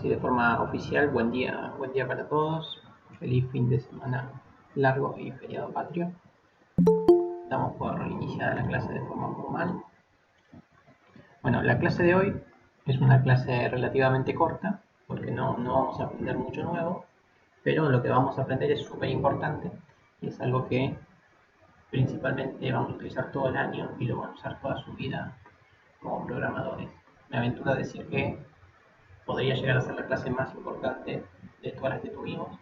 así de forma oficial, buen día para todos. Feliz fin de semana largo y feriado patrio. Damos por iniciada la clase de forma formal. Bueno, la clase de hoy es una clase relativamente corta, porque no vamos a aprender mucho nuevo, pero lo que vamos a aprender es súper importante y es algo que principalmente vamos a utilizar todo el año y lo van a usar toda su vida como programadores. Me aventuro a decir que podría llegar a ser la clase más importante de todas las que tuvimos,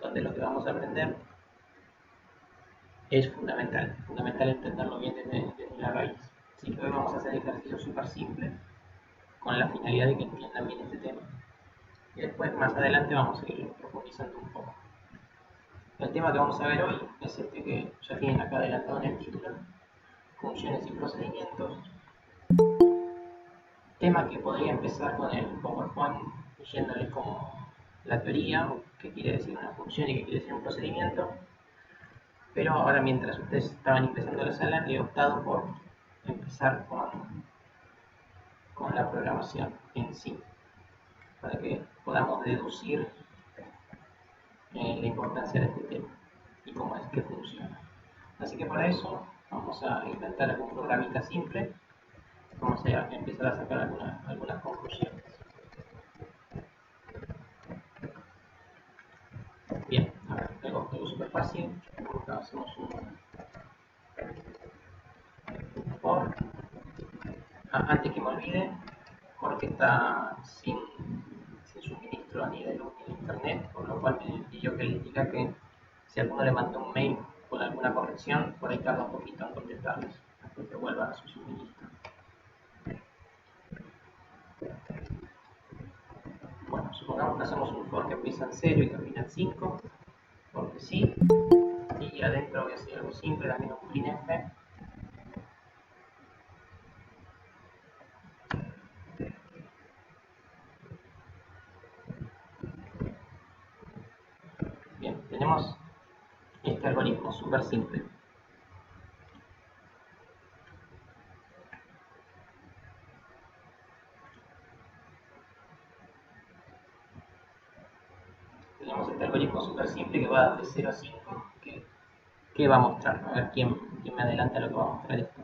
donde lo que vamos a aprender es fundamental entenderlo bien desde la raíz. Así que hoy vamos a hacer ejercicios súper simples con la finalidad de que entiendan bien este tema. Y después, más adelante, vamos a ir profundizando un poco. El tema que vamos a ver hoy es este que ya tienen acá adelantado en el título: funciones y procedimientos. Tema que podría empezar con el PowerPoint leyéndoles como la teoría, o qué quiere decir una función y qué quiere decir un procedimiento. Pero ahora, mientras ustedes estaban empezando la sala, he optado por empezar con la programación en sí, para que podamos deducir la importancia de este tema y cómo es que funciona. Así que para eso vamos a inventar algún programita simple. Vamos a empezar a sacar algunas conclusiones. Bien, a ver, algo súper fácil. Acá hacemos un for. Antes que me olvide, porque está sin suministro ni de luz ni de internet, por lo cual me pidió que les diga que si alguno le manda un mail con alguna corrección, por ahí tarda un poquito en contestarles hasta que vuelva a su suministro. Bueno, supongamos que hacemos un for que empieza en 0 y termina en 5, porque sí, y adentro voy a hacer algo simple, también un printf. Bien, tenemos este algoritmo súper simple. Tenemos este algoritmo súper simple que va de 0 a 5, que va a mostrar. A ver quién me adelanta lo que va a mostrar esto.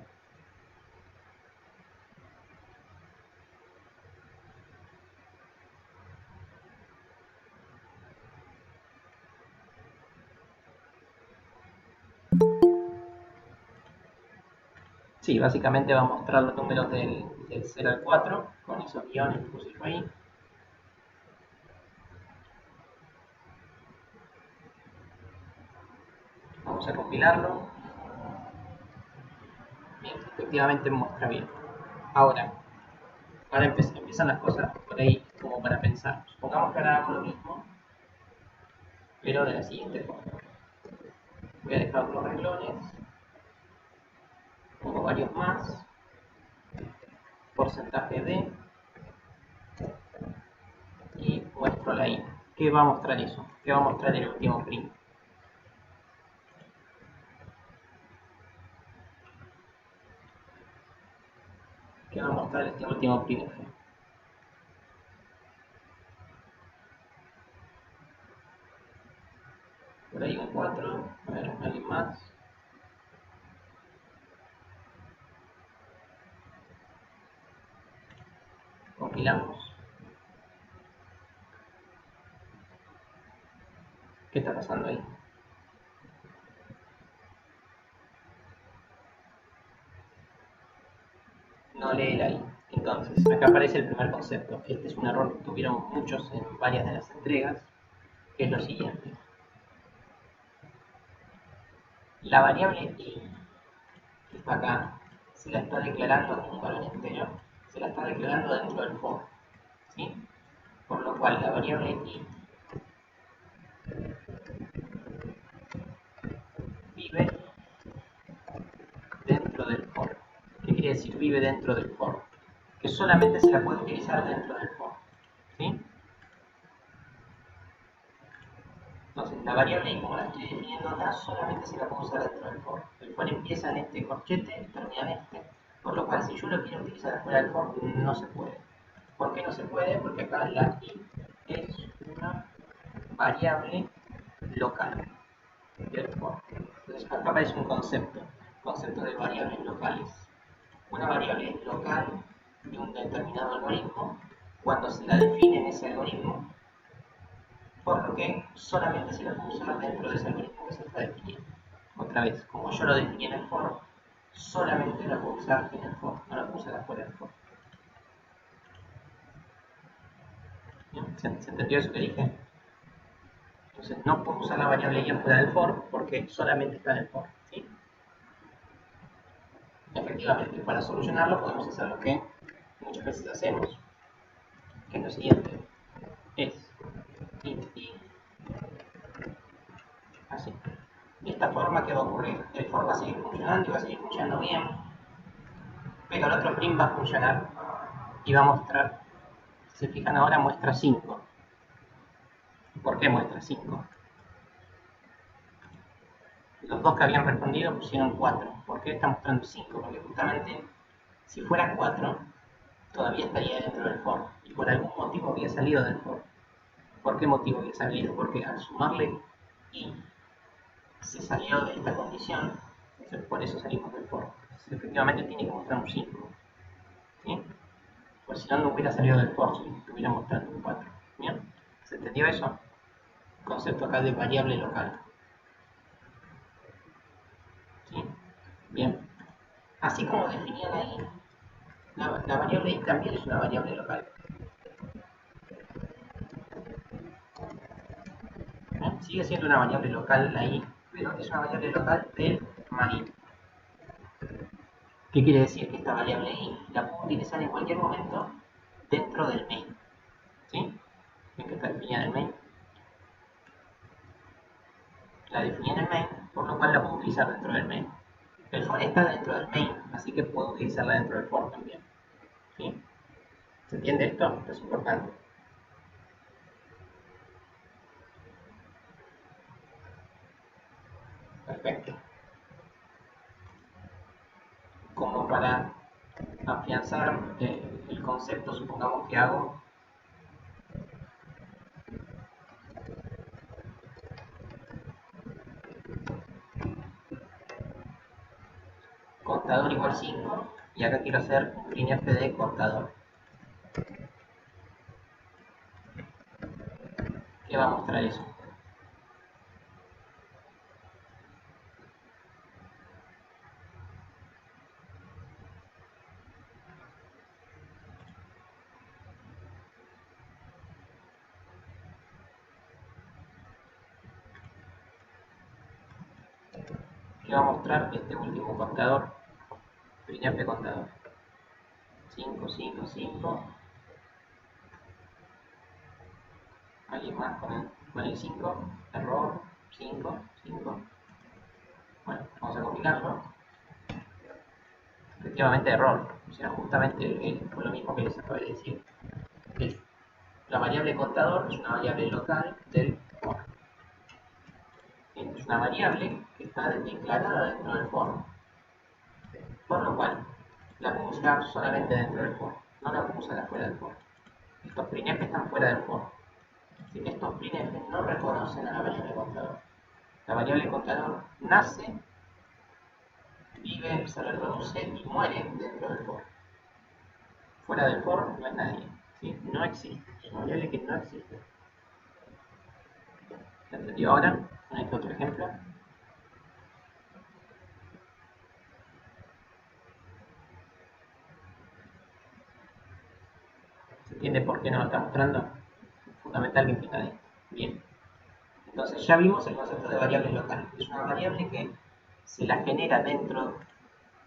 Sí, básicamente va a mostrar los números del 0 al 4, con esos guiones que puse yo ahí. Vamos a compilarlo. Bien, efectivamente muestra bien. Ahora empiezan las cosas por ahí como para pensar. Supongamos que ahora hago lo mismo, pero de la siguiente forma. Voy a dejar otros renglones, pongo varios más, porcentaje de, y muestro la i. ¿Qué va a mostrar eso? ¿Qué va a mostrar el último print? ¿Qué va a mostrar este último printf? Por ahí un 4, a ver, alguien más. Compilamos. ¿Qué está pasando ahí? No lee la i. Entonces, acá aparece el primer concepto. Este es un error que tuvieron muchos en varias de las entregas, que es lo siguiente. La variable i, que está acá, se la está declarando como un valor entero, se la está declarando dentro del for, ¿sí? Por lo cual la variable i vive dentro del for. ¿Qué quiere decir vive dentro del for? Que solamente se la puede utilizar dentro del for, ¿sí? Entonces, la variable i, como la estoy definiendo acá, solamente se la puedo usar dentro del for. El for empieza en este corchete y termina en este, por lo cual si yo lo quiero utilizar fuera del for, no se puede. ¿Por qué no se puede? Porque acá la i variable local del for. Entonces acá aparece un concepto de variables locales. Una variable local de un determinado algoritmo cuando se la define en ese algoritmo, por lo que solamente se la puede usar dentro de ese algoritmo que se está definiendo. Otra vez, como yo lo definí en el for, solamente la puedo usar en el for, no la puedo usar afuera del for. ¿Se entendió eso que dije? Entonces no puedo usar la variable y afuera del for porque solamente está en el for. ¿Sí? Efectivamente, para solucionarlo podemos hacer lo que muchas veces hacemos, que es lo siguiente: es int i, así. De esta forma, ¿qué va a ocurrir? El for va a seguir funcionando y va a seguir funcionando bien, pero el otro print va a funcionar y va a mostrar, si se fijan ahora, muestra 5. ¿Por qué muestra 5? Los dos que habían respondido pusieron 4. ¿Por qué está mostrando 5? Porque justamente si fuera 4, todavía estaría dentro del for y por algún motivo había salido del for. ¿Por qué motivo había salido? Porque al sumarle i se salió de esta condición, por eso salimos del for. Entonces, efectivamente tiene que mostrar un 5. ¿Sí? Pues si no, no hubiera salido del for, si estuviera mostrando un 4. ¿Bien? ¿Se entendió eso? Concepto acá de variable local. ¿Sí? Bien. Así como definían ahí, la variable i también es una variable local. ¿Eh? Sigue siendo una variable local la i, pero es una variable local del main. ¿Qué quiere decir? Que esta variable i la puedo utilizar en cualquier momento dentro del main. ¿Sí? ¿Ven que está definida en el main? La definí en el main, por lo cual la puedo utilizar dentro del main. El for está dentro del main, así que puedo utilizarla dentro del for también. ¿Sí? ¿Se entiende esto? Esto es importante. Perfecto. Como para afianzar el concepto, supongamos que hago contador igual 5 y acá quiero hacer un printf de contador. ¿Qué va a mostrar eso? ¿Qué va a mostrar este último contador? Printf contador. 5, 5, 5. ¿Alguien más con el 5? Error. 5, 5. Bueno, vamos a compilarlo. Efectivamente, error. O sea, justamente fue lo mismo que les acabo de decir. La variable contador es una variable local del for. Es una variable que está declarada dentro del for, por lo cual la puedo usar solamente dentro del for, no la puedo usar afuera del for. Estos printf están fuera del for. Estos printf no reconocen a la variable contador. La variable contador nace, vive, se reproduce y muere dentro del for. Fuera del for no es nadie. ¿Sí? No existe. Es una variable que no existe. ¿Se entendió ahora? Con este otro ejemplo. ¿Se entiende por qué no lo está mostrando? Es fundamental que entiendan esto. Bien. Entonces ya vimos el concepto de variable local. Es una variable que se la genera dentro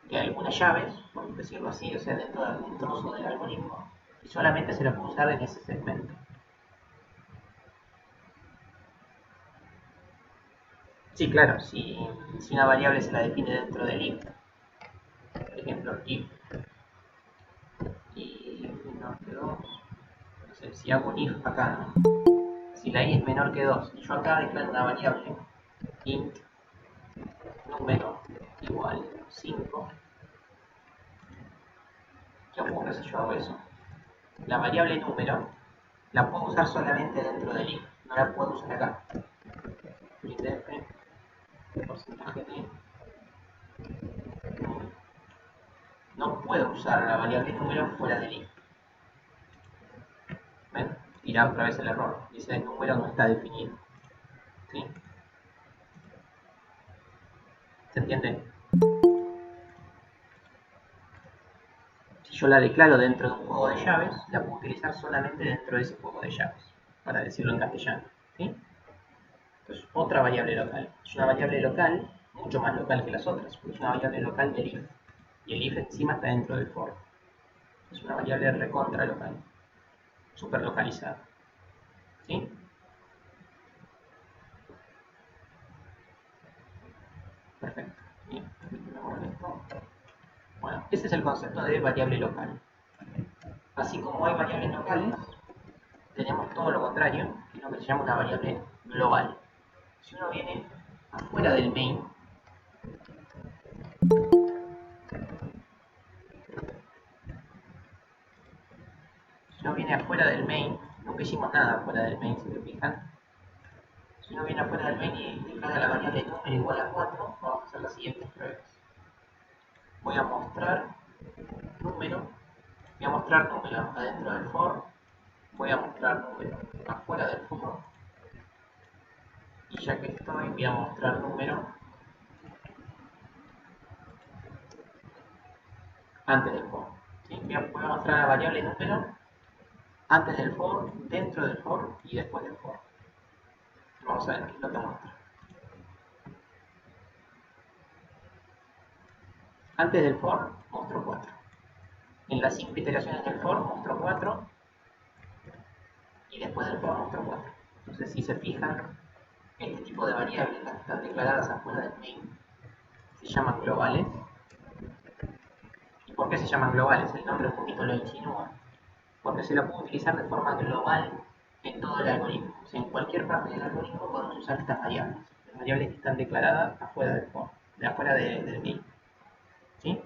de algunas llaves, por decirlo así, o sea, dentro de algún trozo del algoritmo, y solamente se la puede usar en ese segmento. Sí, claro, si una variable se la define dentro del if, por ejemplo, if y menor que 2, no sé, si hago un if acá, si la i es menor que 2, y yo acá declaro una variable int número igual 5, ¿qué ocurre si yo hago eso? La variable número la puedo usar solamente dentro del if, no la puedo usar acá. Printf, porcentaje de... No puedo usar la variable número fuera del if. ¿Ven? Irá otra vez el error. Dice el número no está definido. ¿Sí? ¿Se entiende? Si yo la declaro dentro de un juego de llaves, la puedo utilizar solamente dentro de ese juego de llaves, para decirlo en castellano. ¿Sí? Entonces, otra variable local. Es una variable local, mucho más local que las otras, porque es una variable local del if. Y el if encima está dentro del for. Es una variable recontra local, super localizada. ¿Sí? Perfecto. Bien, permíteme borrar esto. Bueno, ese es el concepto de variable local. Así como hay variables locales, tenemos todo lo contrario, que es lo que se llama una variable global. Si uno viene afuera del main, nunca hicimos nada afuera del main, si se fijan. Si uno viene afuera del main y declara la variable número igual a 4, vamos a hacer las siguientes pruebas. Voy a mostrar número adentro del for, voy a mostrar número afuera del for, y ya que estoy, voy a mostrar número antes del for. ¿Sí? Voy a mostrar la variable número antes del for, dentro del for y después del for. Vamos a ver qué es lo que muestra. Antes del for mostró 4. En las 5 iteraciones del for mostró 4 y después del for mostró 4. Entonces, si se fijan, este tipo de variables, las que están declaradas afuera del main, se llaman globales. ¿Y por qué se llaman globales? El nombre un poquito lo insinúa. Porque se lo puede utilizar de forma global en todo el algoritmo. O sea, en cualquier parte del algoritmo podemos usar estas variables. Las variables que están declaradas afuera del for, de afuera del main. ¿Sí?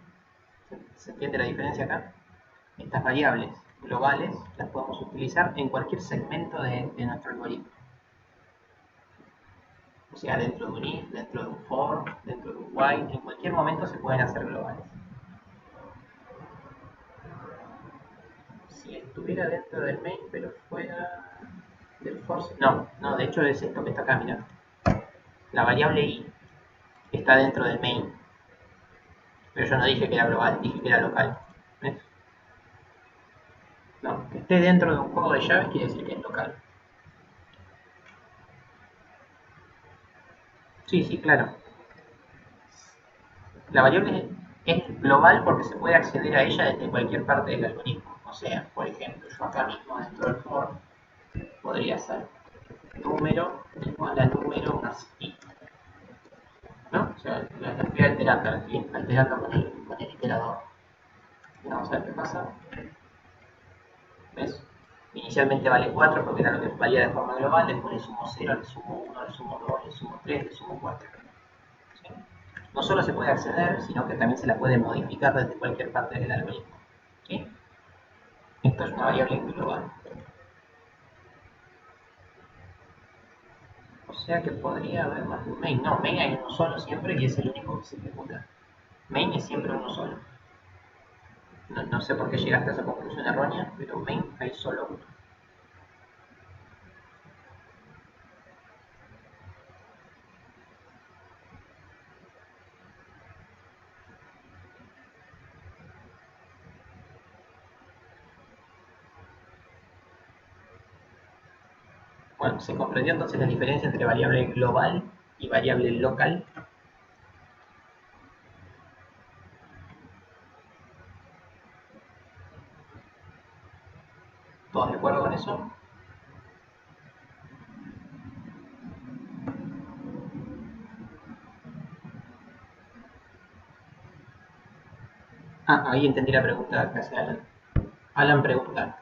¿Se entiende la diferencia acá? Estas variables globales las podemos utilizar en cualquier segmento de nuestro algoritmo. O sea, dentro de un if, dentro de un for, dentro de un while, en cualquier momento se pueden hacer globales. Si estuviera dentro del main, pero fuera del for, no, de hecho es esto que está acá, mirá. La variable i está dentro del main, pero yo no dije que era global, dije que era local. ¿Ves? No, que esté dentro de un juego de llaves quiere decir que es local. Sí, claro. La variable es global porque se puede acceder a ella desde cualquier parte del algoritmo. O sea, por ejemplo, yo acá mismo dentro del for podría ser número igual a número más i. ¿No? O sea, la estoy alterando con el iterador. Vamos a ver qué pasa. ¿Ves? Inicialmente vale 4 porque era lo que valía de forma global, después le sumo 0, le sumo 1, le sumo 2, le sumo 3, le sumo 4. ¿Sí? No solo se puede acceder, sino que también se la puede modificar desde cualquier parte del algoritmo. ¿Sí? Esto es una variable global. O sea que podría haber más de un main. No, main hay uno solo siempre y es el único que se ejecuta. Main es siempre uno solo. No sé por qué llegaste a esa conclusión errónea, pero main hay solo uno. Bueno, ¿se comprendió entonces la diferencia entre variable global y variable local? ¿Todos de acuerdo con eso? Ahí entendí la pregunta que hace Alan. Alan pregunta,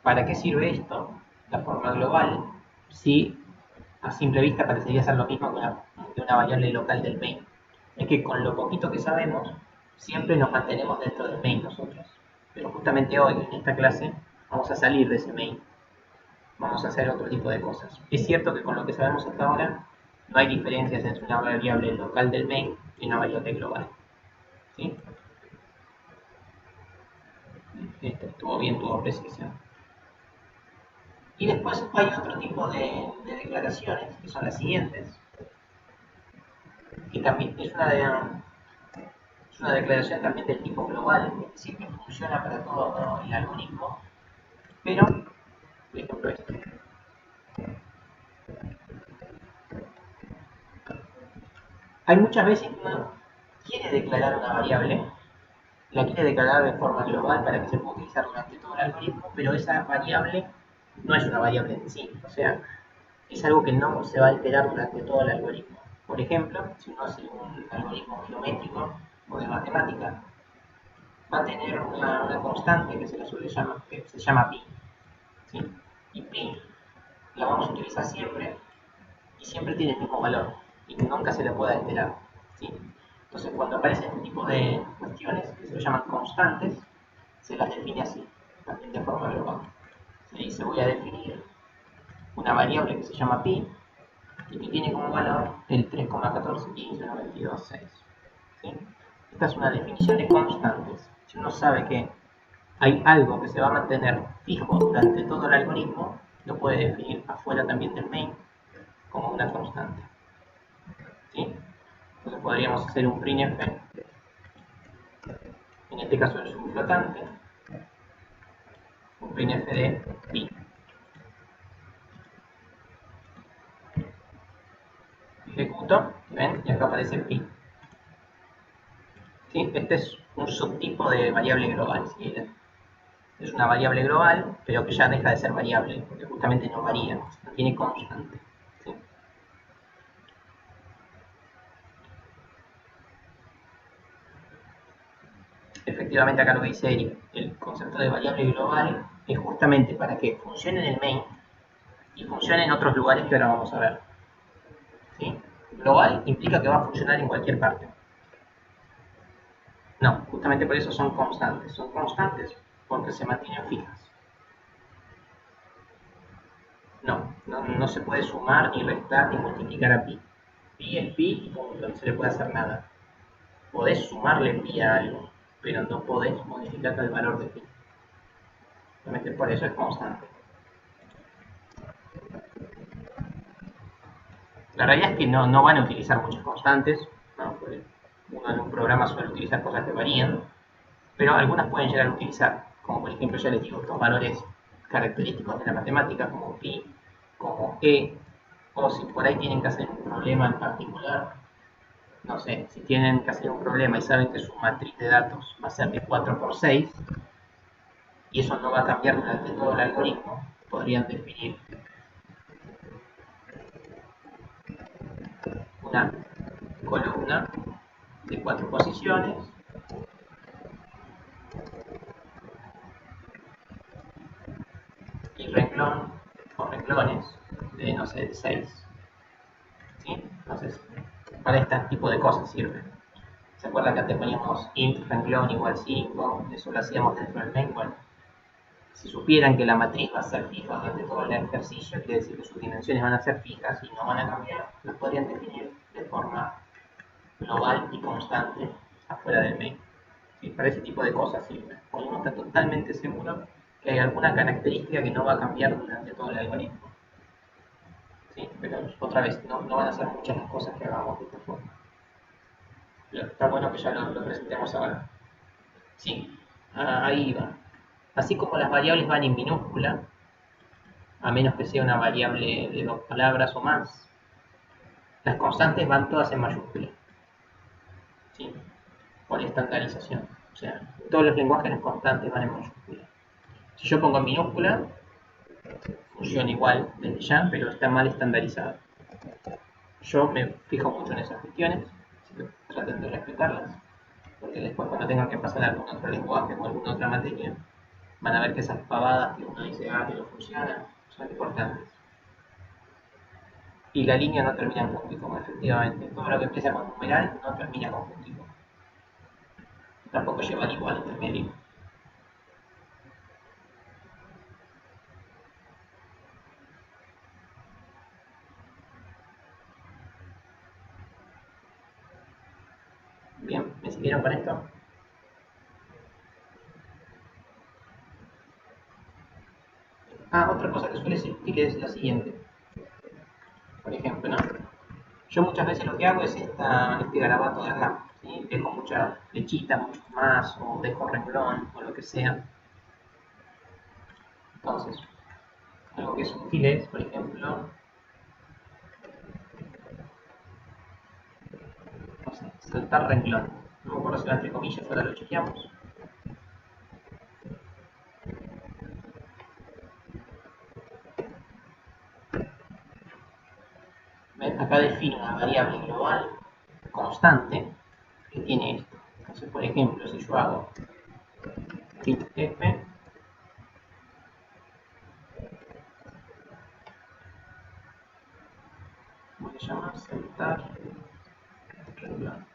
¿para qué sirve esto, la forma global, si a simple vista parecería ser lo mismo que una variable local del main? Es que con lo poquito que sabemos, siempre nos mantenemos dentro del main nosotros. Pero justamente hoy, en esta clase, vamos a salir de ese main. Vamos vamos a hacer otro tipo de cosas. Es cierto que con lo que sabemos hasta ahora, no hay diferencias entre una variable local del main y una variable global. ¿Sí? Estuvo bien, tuvo precisión. Y después hay otro tipo de declaraciones, que son las siguientes, que también es una declaración también del tipo global, es decir, que funciona para todo el algoritmo, pero, por ejemplo, este. Hay muchas veces que uno quiere declarar una variable, la quiere declarar de forma global para que se pueda utilizar durante todo el algoritmo, pero esa variable no es una variable en sí, o sea, es algo que no se va a alterar durante todo el algoritmo. Por ejemplo, si uno hace un algoritmo geométrico o de matemática, va a tener una constante que se llama pi. ¿Sí? Y pi la vamos a utilizar siempre y siempre tiene el mismo valor y nunca se le puede alterar. ¿Sí? Entonces, cuando aparecen este tipo de cuestiones que se llaman constantes, se las define así, también de forma global. Se dice, voy a definir una variable que se llama pi y que tiene como valor el 3,141592,6. ¿Sí? Esta es una definición de constantes. Si uno sabe que hay algo que se va a mantener fijo durante todo el algoritmo, lo puede definir afuera también del main como una constante. ¿Sí? Entonces podríamos hacer un printf, en este caso es un flotante, un printf de pi. Ejecuto, ¿ven? Y acá aparece pi. ¿Sí? Este es un subtipo de variable global, ¿sí? Es una variable global, pero que ya deja de ser variable, porque justamente no varía, no tiene constante. ¿Sí? Efectivamente, acá lo que dice Eric, el concepto de variable global es justamente para que funcione en el main y funcione en otros lugares que ahora vamos a ver. ¿Sí? Global implica que va a funcionar en cualquier parte. No, justamente por eso son constantes. Son constantes porque se mantienen fijas. No se puede sumar, ni restar, ni multiplicar a pi. Pi es pi y punto, no se le puede hacer nada. Podés sumarle pi a algo, pero no podés modificar el valor de pi. Justamente por eso es constante. La realidad es que no van a utilizar muchas constantes, ¿no? Porque uno en un programa suele utilizar cosas que varían, pero algunas pueden llegar a utilizar, como por ejemplo ya les digo, estos valores característicos de la matemática como pi, como e, o si por ahí tienen que hacer un problema en particular, no sé, si tienen que hacer un problema y saben que su matriz de datos va a ser de 4 por 6 y eso no va a cambiar durante todo el algoritmo, podrían definir una columna de 4 posiciones y renglón o renglones de, no sé, de 6. ¿Sí? Entonces, para este tipo de cosas sirve. ¿Se acuerdan que antes poníamos int renglón igual 5? Eso lo hacíamos dentro del main. Bueno, si supieran que la matriz va a ser fija durante todo el ejercicio, quiere decir que sus dimensiones van a ser fijas y no van a cambiar, las podrían definir de forma global y constante afuera del main. ¿Sí? Para ese tipo de cosas sirve. Cuando uno está totalmente seguro que hay alguna característica que no va a cambiar durante todo el algoritmo. ¿Sí? Pero otra vez, no van a ser muchas las cosas que hagamos de esta forma. Pero está bueno que ya lo presentemos ahora. Sí, ahí va. Así como las variables van en minúscula, a menos que sea una variable de 2 palabras o más, las constantes van todas en mayúscula. ¿Sí? Por estandarización. O sea, en todos los lenguajes las constantes van en mayúscula. Si yo pongo en minúscula, funciona igual desde ya, pero está mal estandarizado. Yo me fijo mucho en esas cuestiones, así que traten de respetarlas, porque después cuando tengan que pasar a algún otro lenguaje o alguna otra materia, van a ver que esas pavadas que uno dice, que no funcionan, son importantes. Y la línea no termina en punto y coma, efectivamente. Todo lo que empieza con numeral no termina con punto y coma. Tampoco lleva el igual intermedio. Bien, ¿me siguieron con esto? Otra cosa que suele ser útil es la siguiente. Por ejemplo, ¿no? Yo muchas veces lo que hago es este garabato de acá, ¿sí? Dejo mucha flechita, mucho más, o dejo renglón, o lo que sea. Entonces, algo que es útil es, por ejemplo, no sé, saltar renglón. No me acuerdo si va entre comillas, ahora lo chequeamos. ¿Ven? Acá defino una variable global constante que tiene esto. Entonces, por ejemplo, si yo hago printf, ¿cómo se llama? Saltar renglón.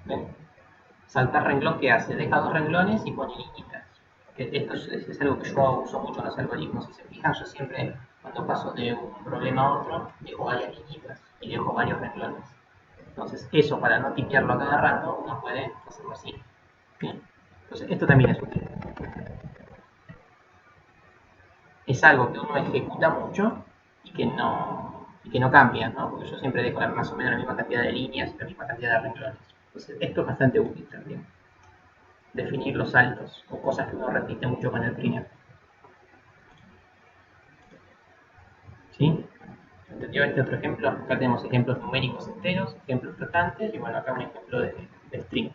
¿Ven? Saltar renglón, ¿qué hace? Deja dos renglones y pone líneas. Esto es algo que yo uso mucho en los algoritmos. Si se fijan, yo siempre, cuando paso de un problema a otro, dejo varias líneas y dejo varios renglones. Entonces, eso para no tipearlo a cada rato, uno puede hacerlo así. Bien. Entonces, esto también es útil. Es algo que uno ejecuta mucho y que no cambia, ¿no? Porque yo siempre dejo más o menos la misma cantidad de líneas y la misma cantidad de renglones. Entonces, esto es bastante útil también. Definir los saltos o cosas que uno repite mucho con el printf. ¿Sí? ¿Entendió este otro ejemplo? Acá tenemos ejemplos numéricos enteros, ejemplos flotantes y bueno, acá un ejemplo de string.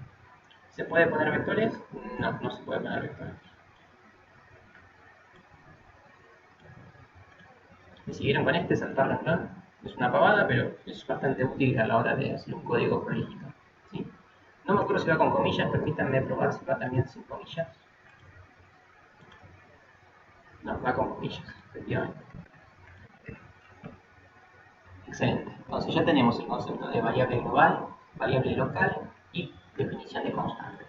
¿Se puede poner vectores? No, no se puede poner vectores. ¿Me siguieron con este saltar renglón? Es una pavada, pero es bastante útil a la hora de hacer un código prolífico. ¿Sí? No me acuerdo si va con comillas, permítanme probar si va también sin comillas. No, va con comillas, efectivamente. Excelente. Entonces ya tenemos el concepto de variable global, variable local y definición de constantes.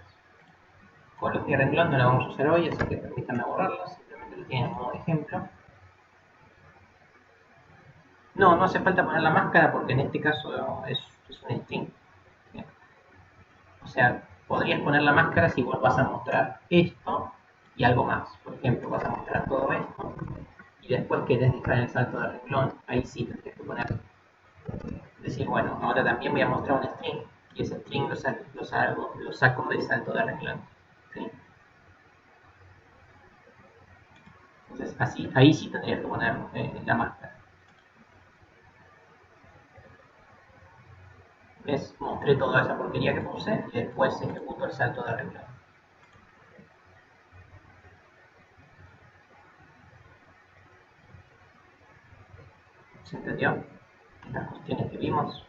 Coloquia y renglón no la vamos a usar hoy, así que permítanme borrarla, simplemente lo tienen como ejemplo. No, no hace falta poner la máscara porque en este caso es un string. Bien. O sea, podrías poner la máscara si vos vas a mostrar esto y algo más. Por ejemplo, vas a mostrar todo esto y después querés dejar el salto de renglón. Ahí sí tendrías que poner, decir, bueno, ahora también voy a mostrar un string y ese string lo saco de salto de renglón. ¿Sí? Entonces, así, ahí sí tendrías que poner la máscara. ¿Ves? Mostré toda esa porquería que puse y después ejecuto el salto de renglón. ¿Se entendió? Las cuestiones que vimos.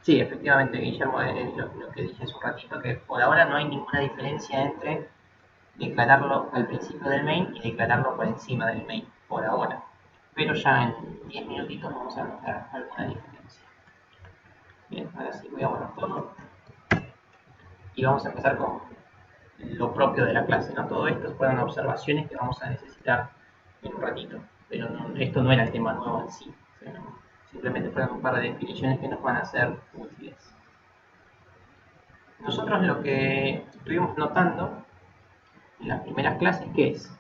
Sí, efectivamente, Guillermo, lo que dije hace un ratito, que por ahora no hay ninguna diferencia entre declararlo al principio del main y declararlo por encima del main, por ahora. Pero ya en 10 minutitos vamos a notar alguna diferencia. Bien, ahora sí voy a borrar todo y vamos a empezar con lo propio de la clase, ¿no? Todo esto fueron observaciones que vamos a necesitar en un ratito, pero esto no era el tema nuevo en sí, simplemente fueron un par de definiciones que nos van a ser útiles. Nosotros lo que estuvimos notando en las primeras clases, ¿qué es?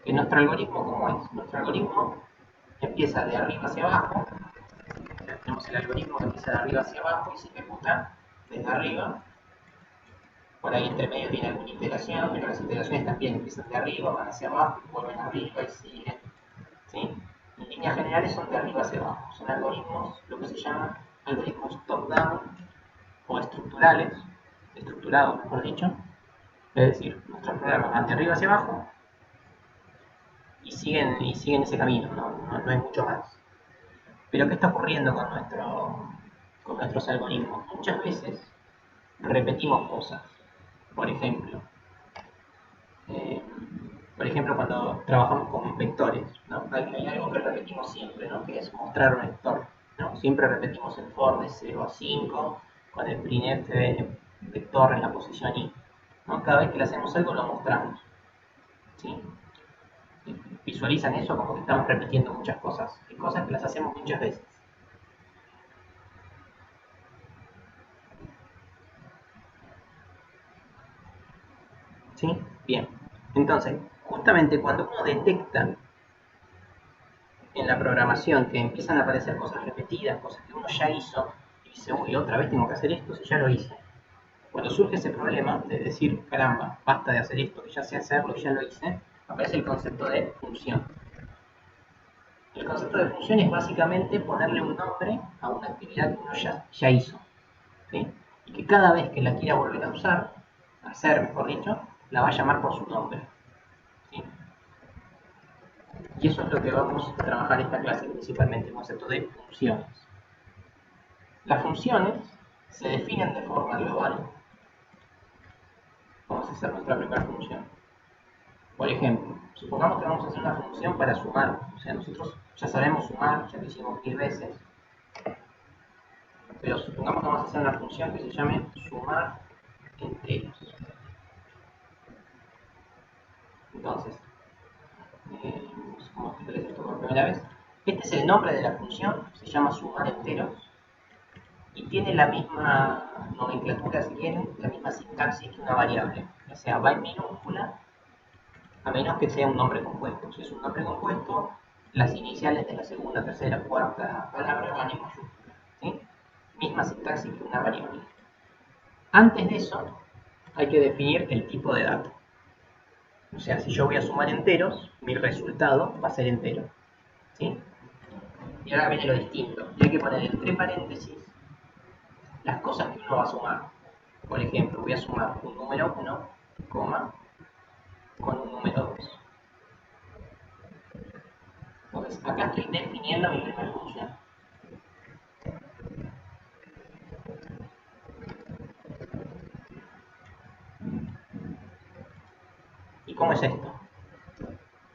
Que nuestro algoritmo, ¿cómo es? Nuestro algoritmo empieza de arriba hacia abajo, o sea, tenemos el algoritmo que empieza de arriba hacia abajo y se ejecuta desde arriba. Por ahí entre medio tiene alguna iteración, pero las iteraciones también empiezan de arriba, van hacia abajo, vuelven arriba y siguen. ¿Sí? En líneas generales son de arriba hacia abajo. Son algoritmos, lo que se llama algoritmos top-down o estructurados mejor dicho. Es decir, nuestros programas van de arriba hacia abajo y siguen ese camino, no hay mucho más. Pero ¿qué está ocurriendo con nuestros algoritmos? Muchas veces repetimos cosas. Por ejemplo, eh, cuando trabajamos con vectores, ¿no? Hay algo que repetimos siempre, ¿no? Que es mostrar un vector, ¿no? Siempre repetimos el for de 0 a 5 con el printf vector en la posición i. ¿no? Cada vez que le hacemos algo lo mostramos. ¿Sí? Visualizan eso como que estamos repitiendo muchas cosas. Hay cosas que las hacemos muchas veces. ¿Sí? Bien. Entonces, justamente cuando uno detecta en la programación que empiezan a aparecer cosas repetidas, cosas que uno ya hizo, y dice, uy, otra vez tengo que hacer esto si ya lo hice. Cuando surge ese problema de decir, caramba, basta de hacer esto, que ya sé hacerlo, ya lo hice, aparece el concepto de función. El concepto de función es básicamente ponerle un nombre a una actividad que uno ya hizo. ¿Sí? Y que cada vez que la quiera volver a usar, hacer mejor dicho, la va a llamar por su nombre. ¿Sí? Y eso es lo que vamos a trabajar esta clase principalmente, el concepto de funciones. Las funciones se definen de forma global. Vamos a hacer nuestra primera función. Por ejemplo, supongamos que vamos a hacer una función para sumar. O sea, nosotros ya sabemos sumar, ya lo hicimos 1000 veces. Pero supongamos que vamos a hacer una función que se llame sumar enteros. Entonces, vamos a explicar esto por primera vez. Este es el nombre de la función, se llama sumar enteros. Y tiene la misma nomenclatura, si quieren, la misma sintaxis que una variable. O sea, va en minúscula, a menos que sea un nombre compuesto. Si es un nombre compuesto, las iniciales de la segunda, tercera, cuarta palabra van en mayúscula. ¿Sí? Misma sintaxis que una variable. Antes de eso, hay que definir el tipo de dato. O sea, si yo voy a sumar enteros, mi resultado va a ser entero. ¿Sí? Y ahora viene lo distinto. Y hay que poner entre paréntesis las cosas que uno va a sumar. Por ejemplo, voy a sumar un número 1, coma, con un número 2. Entonces, acá estoy definiendo mi primera función. ¿Y cómo es esto?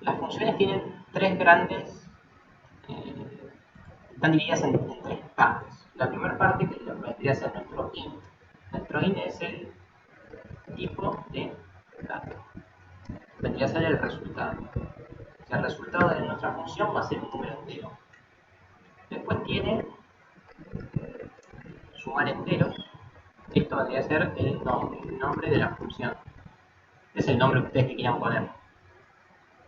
Las funciones tienen tres grandes, están divididas en tres partes. La primera parte, que vendría a ser nuestro int. Nuestro int es el tipo de dato. Vendría a ser el resultado. O sea, el resultado de nuestra función va a ser un número entero. Después tiene sumar enteros. Esto vendría a ser el nombre de la función. Es el nombre que ustedes quieran poner.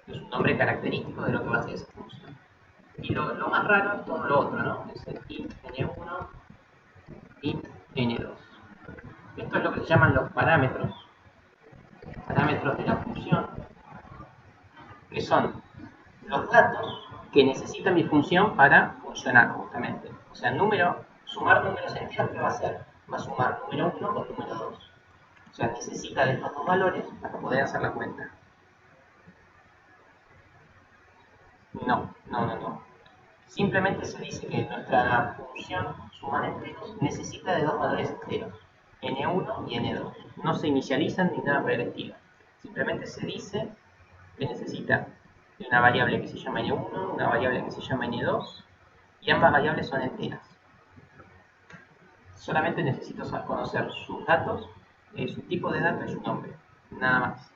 Es un nombre característico de lo que va a ser esa función. Y lo más raro es todo lo otro, ¿no? Es el int n1, int n2. Esto es lo que se llaman los parámetros de la función, que son los datos que necesita mi función para funcionar justamente. O sea, sumar números enteros, ¿qué va a hacer? Va a sumar número 1 con número 2. O sea, necesita de estos dos valores para poder hacer la cuenta. No. Simplemente se dice que nuestra función sumar enteros necesita de dos valores enteros, n1 y n2. No se inicializan ni nada por el estilo. Simplemente se dice que necesita de una variable que se llama n1, una variable que se llama n2, y ambas variables son enteras. Solamente necesito conocer sus datos, su tipo de dato y su nombre. Nada más.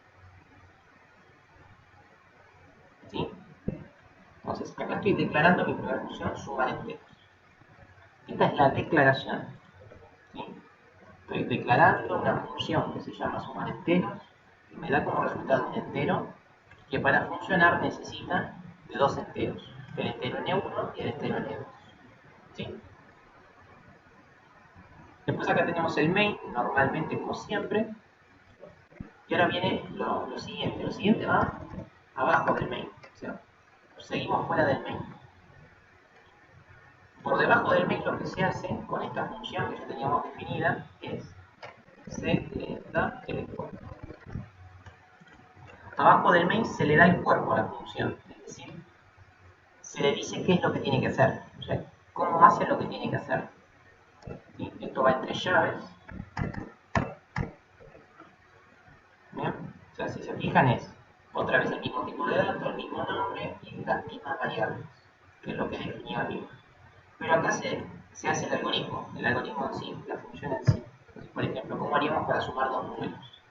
¿Sí? Entonces, acá estoy declarando mi primera función sumar enteros. Esta es la declaración. ¿Sí? Estoy declarando una función que se llama sumar enteros, que me da como resultado un entero, que para funcionar necesita de dos enteros, el entero n1 y el entero n2. ¿Sí? Después acá tenemos el main, normalmente como siempre, y ahora viene lo siguiente. Lo siguiente va abajo del main, o sea, seguimos fuera del main. Por debajo del main lo que se hace con esta función que ya teníamos definida es se le da el cuerpo. Abajo del main se le da el cuerpo a la función, es decir, se le dice qué es lo que tiene que hacer, o sea, cómo hace lo que tiene que hacer. ¿Sí? Esto va entre llaves. ¿Bien? O sea, si se fijan es otra vez el mismo tipo de dato, el mismo nombre y las mismas variables, que es lo que definía arriba. Pero acá se hace el algoritmo en sí, la función en sí. Por ejemplo, ¿cómo haríamos para sumar dos números?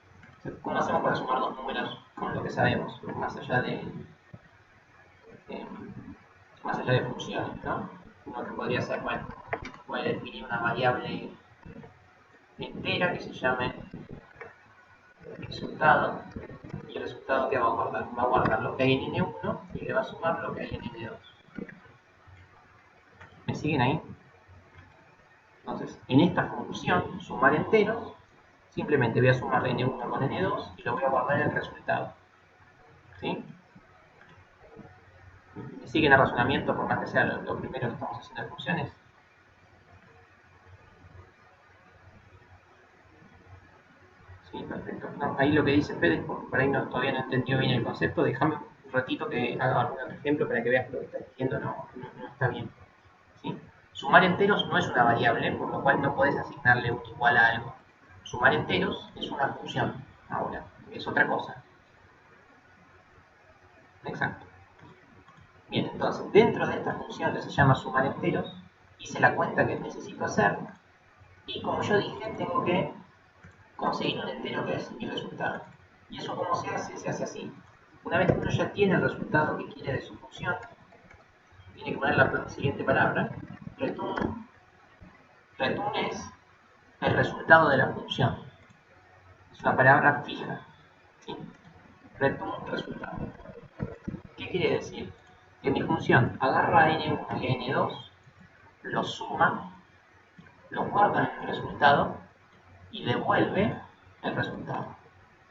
¿Cómo hacemos para sumar dos números con lo que sabemos, más allá de funciones, ¿no? Uno que podría ser, bueno, voy a definir una variable entera que se llame resultado, y el resultado que va a guardar lo que hay en n1 y le va a sumar lo que hay en n2. ¿Me siguen ahí? Entonces, en esta función, sumar enteros, simplemente voy a sumar n1 con n2 y lo voy a guardar en el resultado. ¿Sí? ¿Me siguen el razonamiento por más que sea lo primero que estamos haciendo de funciones? Sí, perfecto. No, ahí lo que dice Fede, porque por ahí todavía no entendió bien el concepto, déjame un ratito que haga algún otro ejemplo para que veas que lo que está diciendo no está bien. ¿Sí? Sumar enteros no es una variable, por lo cual no podés asignarle un igual a algo. Sumar enteros es una función, ahora, es otra cosa. Exacto. Bien, entonces, dentro de esta función que se llama sumar enteros, hice la cuenta que necesito hacer, y como yo dije, tengo que conseguir un entero que es mi resultado. ¿Y eso cómo se hace? Se hace así. Una vez que uno ya tiene el resultado que quiere de su función, tiene que poner la siguiente palabra, return. Return es el resultado de la función. Es una palabra fija. ¿Sí? Return resultado. ¿Qué quiere decir? Que mi función agarra a n1 y a n2, lo suma, lo guarda en el resultado y devuelve el resultado.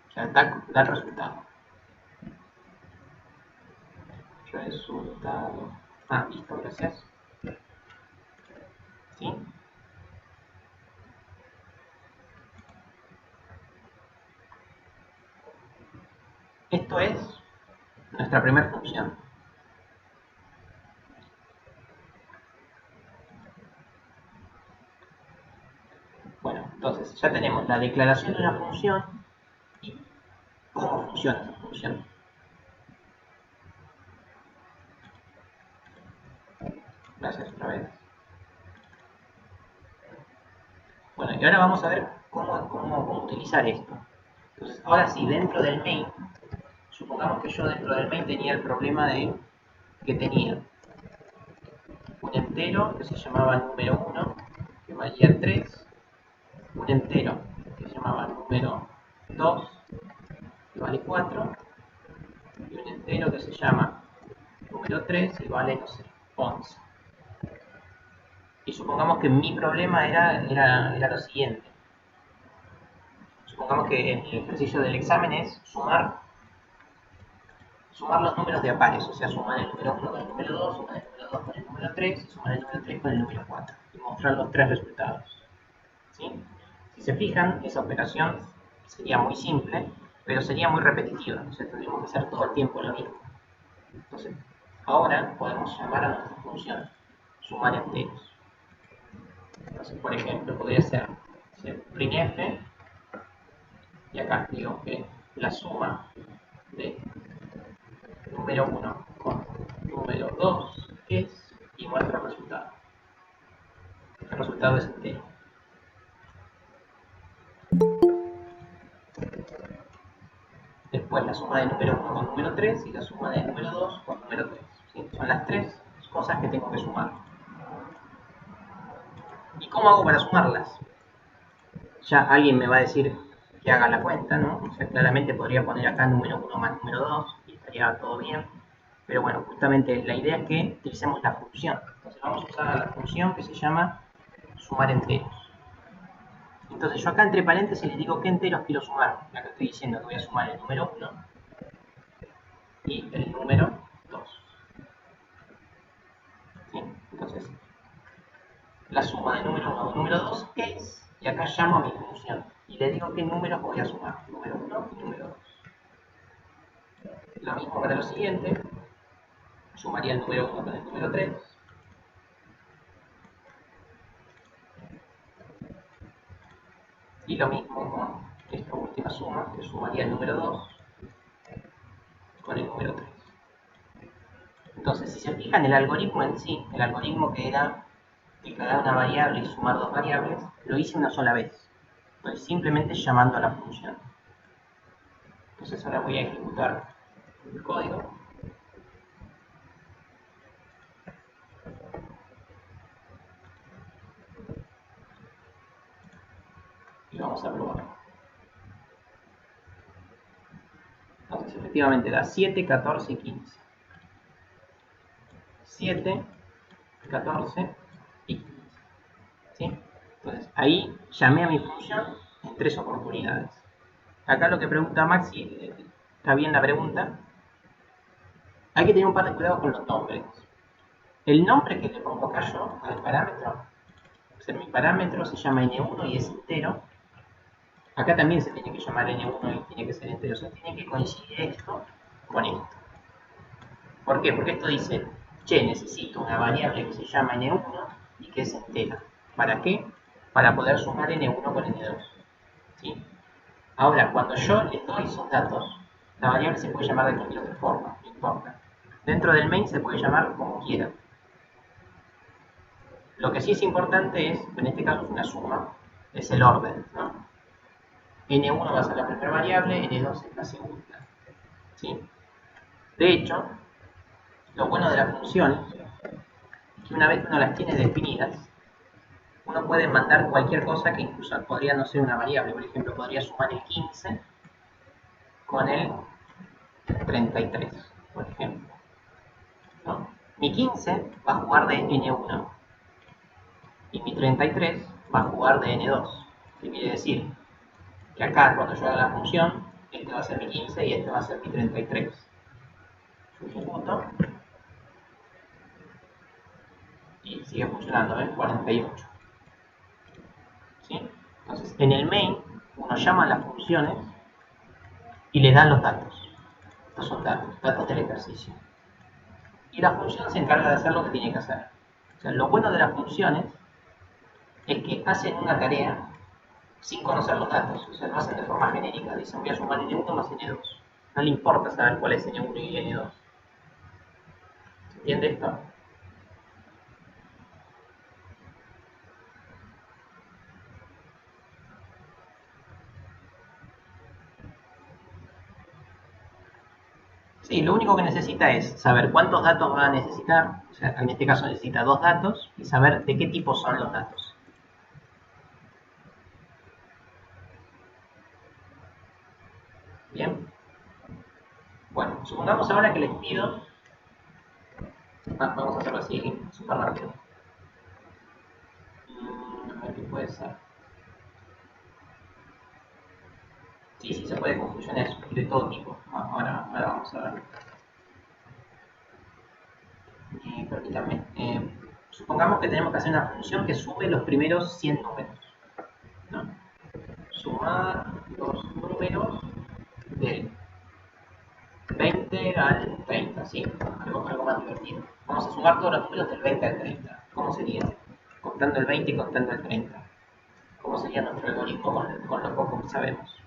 O sea, da el resultado. Resultado. Ah, listo, gracias. ¿Sí? Esto es nuestra primera función. Bueno, entonces ya tenemos la declaración de una función y cómo funciona esa función. Gracias otra vez. Bueno, y ahora vamos a ver cómo utilizar esto. Entonces, ahora sí, dentro del main, supongamos que yo dentro del main tenía el problema de que tenía un entero que se llamaba número 1, que valía 3, un entero que se llamaba número 2, que vale 4, y un entero que se llama número 3 y vale, no sé, 11. Y supongamos que mi problema era lo siguiente. Supongamos que el ejercicio del examen es sumar los números de a pares, o sea, sumar el número 1 con el número 2, sumar el número 2 con el número 3 y sumar el número 3 con el número 4. Y mostrar los tres resultados. ¿Sí? Si se fijan, esa operación sería muy simple, pero sería muy repetitiva. O sea, tendríamos que hacer todo el tiempo lo mismo. Entonces, ahora podemos llamar a nuestra función sumar enteros. Entonces, por ejemplo, podría ser printf, y acá digo que la suma de número 1 con número 2 es, y muestra el resultado. El resultado es entero. Después la suma de número 1 con número 3 y la suma de número 2 con número 3. ¿Sí? Son las tres cosas que tengo que sumar. ¿Y cómo hago para sumarlas? Ya alguien me va a decir que haga la cuenta, ¿no? O sea, claramente podría poner acá número 1 más número 2 y estaría todo bien. Pero bueno, justamente la idea es que utilicemos la función. Entonces vamos a usar la función que se llama sumar enteros. Entonces yo acá entre paréntesis les digo qué enteros quiero sumar. Acá estoy diciendo que voy a sumar el número 1 y el número 2. ¿Sí? Entonces, la suma de número 1 con número 2 es, y acá llamo a mi función. Y le digo qué números voy a sumar. Número 1 y número 2. Lo mismo para lo siguiente. Sumaría el número 1 con el número 3. Y lo mismo con esta última suma, que sumaría el número 2 con el número 3. Entonces, si se fijan, el algoritmo en sí, el algoritmo que era declarar una variable y sumar dos variables, lo hice una sola vez. Estoy simplemente llamando a la función. Entonces ahora voy a ejecutar el código. Y vamos a probar. Entonces efectivamente da 7, 14 y 15. 7, 14 y 15. ¿Sí? Entonces ahí llamé a mi función en 3 oportunidades. Acá lo que pregunta Maxi, está bien la pregunta. Hay que tener un par de cuidado con los nombres. El nombre que le pongo acá yo al parámetro, o sea, mi parámetro se llama n1 y es entero. Acá también se tiene que llamar n1 y tiene que ser entero. O sea, tiene que coincidir esto con esto. ¿Por qué? Porque esto dice, che, necesito una variable que se llama n1 y que es entera. ¿Para qué? Para poder sumar n1 con n2. ¿Sí? Ahora, cuando yo le doy esos datos, la variable se puede llamar de cualquier otra forma, no importa. Dentro del main se puede llamar como quiera. Lo que sí es importante es, en este caso es una suma, es el orden, ¿no? n1 va a ser la primera variable, n2 es la segunda. ¿Sí? De hecho, lo bueno de las funciones es que una vez que uno las tiene definidas, uno puede mandar cualquier cosa que incluso podría no ser una variable. Por ejemplo, podría sumar el 15 con el 33, por ejemplo. ¿No? Mi 15 va a jugar de n1 y mi 33 va a jugar de n2. ¿Qué quiere decir? Que acá cuando yo haga la función, este va a ser mi 15 y este va a ser mi 33. Yo ejecuto y sigue funcionando, ¿ves? 48. ¿Sí? Entonces, en el main, uno llama a las funciones y le dan los datos. Estos son datos del ejercicio. Y la función se encarga de hacer lo que tiene que hacer. O sea, lo bueno de las funciones es que hacen una tarea sin conocer los datos. O sea, lo hacen de forma genérica. Dicen, voy a sumar n1 más n2. No le importa saber cuál es n1 y n2. ¿Se entiende esto? Sí, lo único que necesita es saber cuántos datos va a necesitar, o sea, en este caso necesita 2 datos, y saber de qué tipo son los datos. Bien. Bueno, supongamos ahora que les pido, vamos a hacerlo así, súper rápido. A ver qué puede ser. Sí, sí, se puede con funciones de todo tipo. Ahora vamos a ver. Permítanme. Supongamos que tenemos que hacer una función que sume los primeros 100 números. ¿No? Sumar los números del 20 al 30, ¿sí? Algo más divertido. Vamos a sumar todos los números del 20 al 30. ¿Cómo sería? Contando el 20 y contando el 30. ¿Cómo sería nuestro algoritmo con lo poco que sabemos?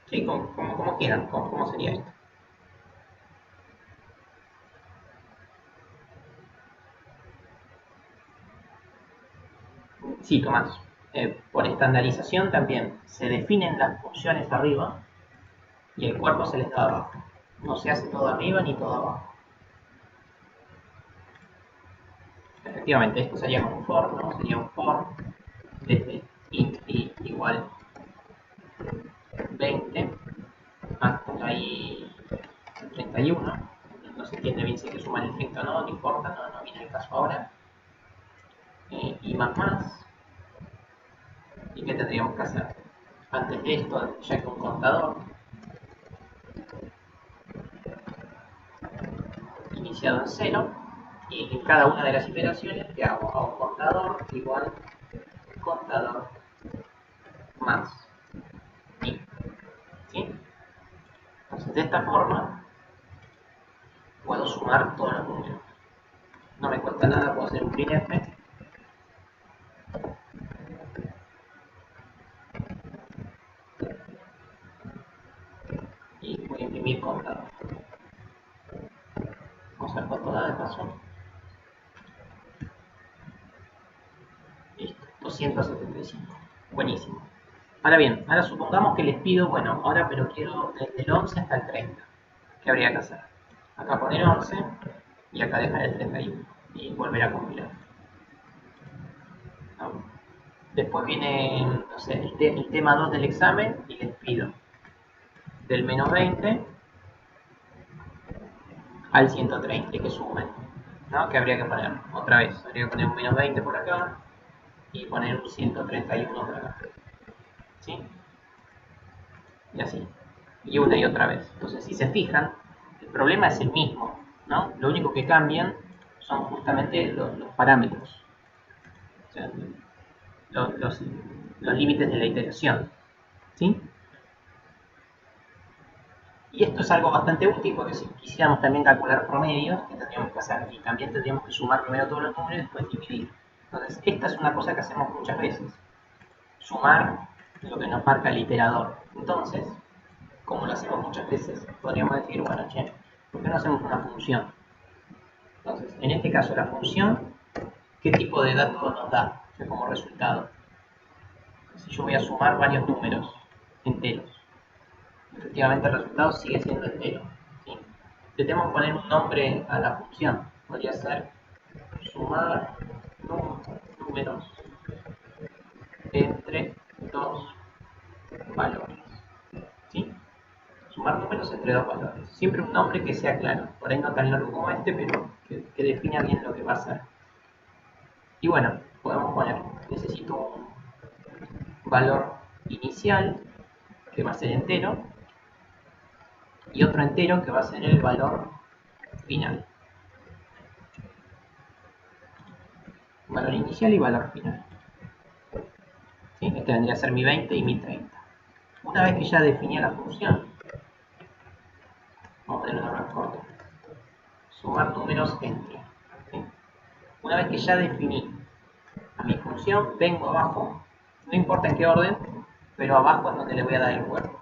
Sí, como quieran. ¿Cómo sería esto? Sí, Tomás. Por estandarización también se definen las funciones arriba y el cuerpo se les da abajo. No se hace todo arriba ni todo abajo. Efectivamente, esto sería como un for, ¿no? Sería un for desde int i igual 20 hasta ahí 31. No se entiende bien si hay que sumar el 30 o no, no importa, no viene el caso ahora. Y más. ¿Y qué tendríamos que hacer? Antes de esto, ya que un contador iniciado en 0, y en cada una de las iteraciones que hago a un contador igual contador más i. ¿Sí? Entonces, de esta forma, puedo sumar todos los números. No me cuesta nada, puedo hacer un printf. Listo, 275. Buenísimo. Ahora bien, ahora supongamos que les pido, bueno, ahora pero quiero desde el 11 hasta el 30. ¿Qué habría que hacer? Acá poner 11 y acá dejar el 31 y volver a compilar. ¿No? Después viene, no sé, el tema 2 del examen y les pido del menos 20 al 130 y que sumen. ¿No? ¿Qué habría que poner? Otra vez, habría que poner un menos 20 por acá y poner un 131 por acá. ¿Sí? Y así. Y una y otra vez. Entonces, si se fijan, el problema es el mismo, ¿no? Lo único que cambian son justamente los parámetros. O sea, los límites de la iteración. ¿Sí? Y esto es algo bastante útil porque si quisiéramos también calcular promedios, ¿qué tendríamos que hacer? Y también tendríamos que sumar primero todos los números y después dividir. Entonces, esta es una cosa que hacemos muchas veces. Sumar lo que nos marca el iterador. Entonces, como lo hacemos muchas veces, podríamos decir, bueno, che, ¿por qué no hacemos una función? Entonces, en este caso, la función, ¿qué tipo de datos nos da como resultado? Si yo voy a sumar varios números enteros, efectivamente el resultado sigue siendo entero. ¿Sí? Le tenemos que poner un nombre a la función. Podría ser sumar números entre dos valores. ¿Sí? Sumar números entre dos valores. Siempre un nombre que sea claro. Por ahí no tan largo como este, pero que defina bien lo que va a ser. Y bueno, podemos poner, necesito un valor inicial que va a ser entero y otro entero que va a ser el valor final. Valor inicial y valor final. ¿Sí? Este vendría a ser mi 20 y mi 30. Una vez que ya definí la función, vamos a poner una más corta. Sumar números entre. ¿Sí? Una vez que ya definí a mi función, vengo abajo, no importa en qué orden, pero abajo es donde le voy a dar el cuerpo.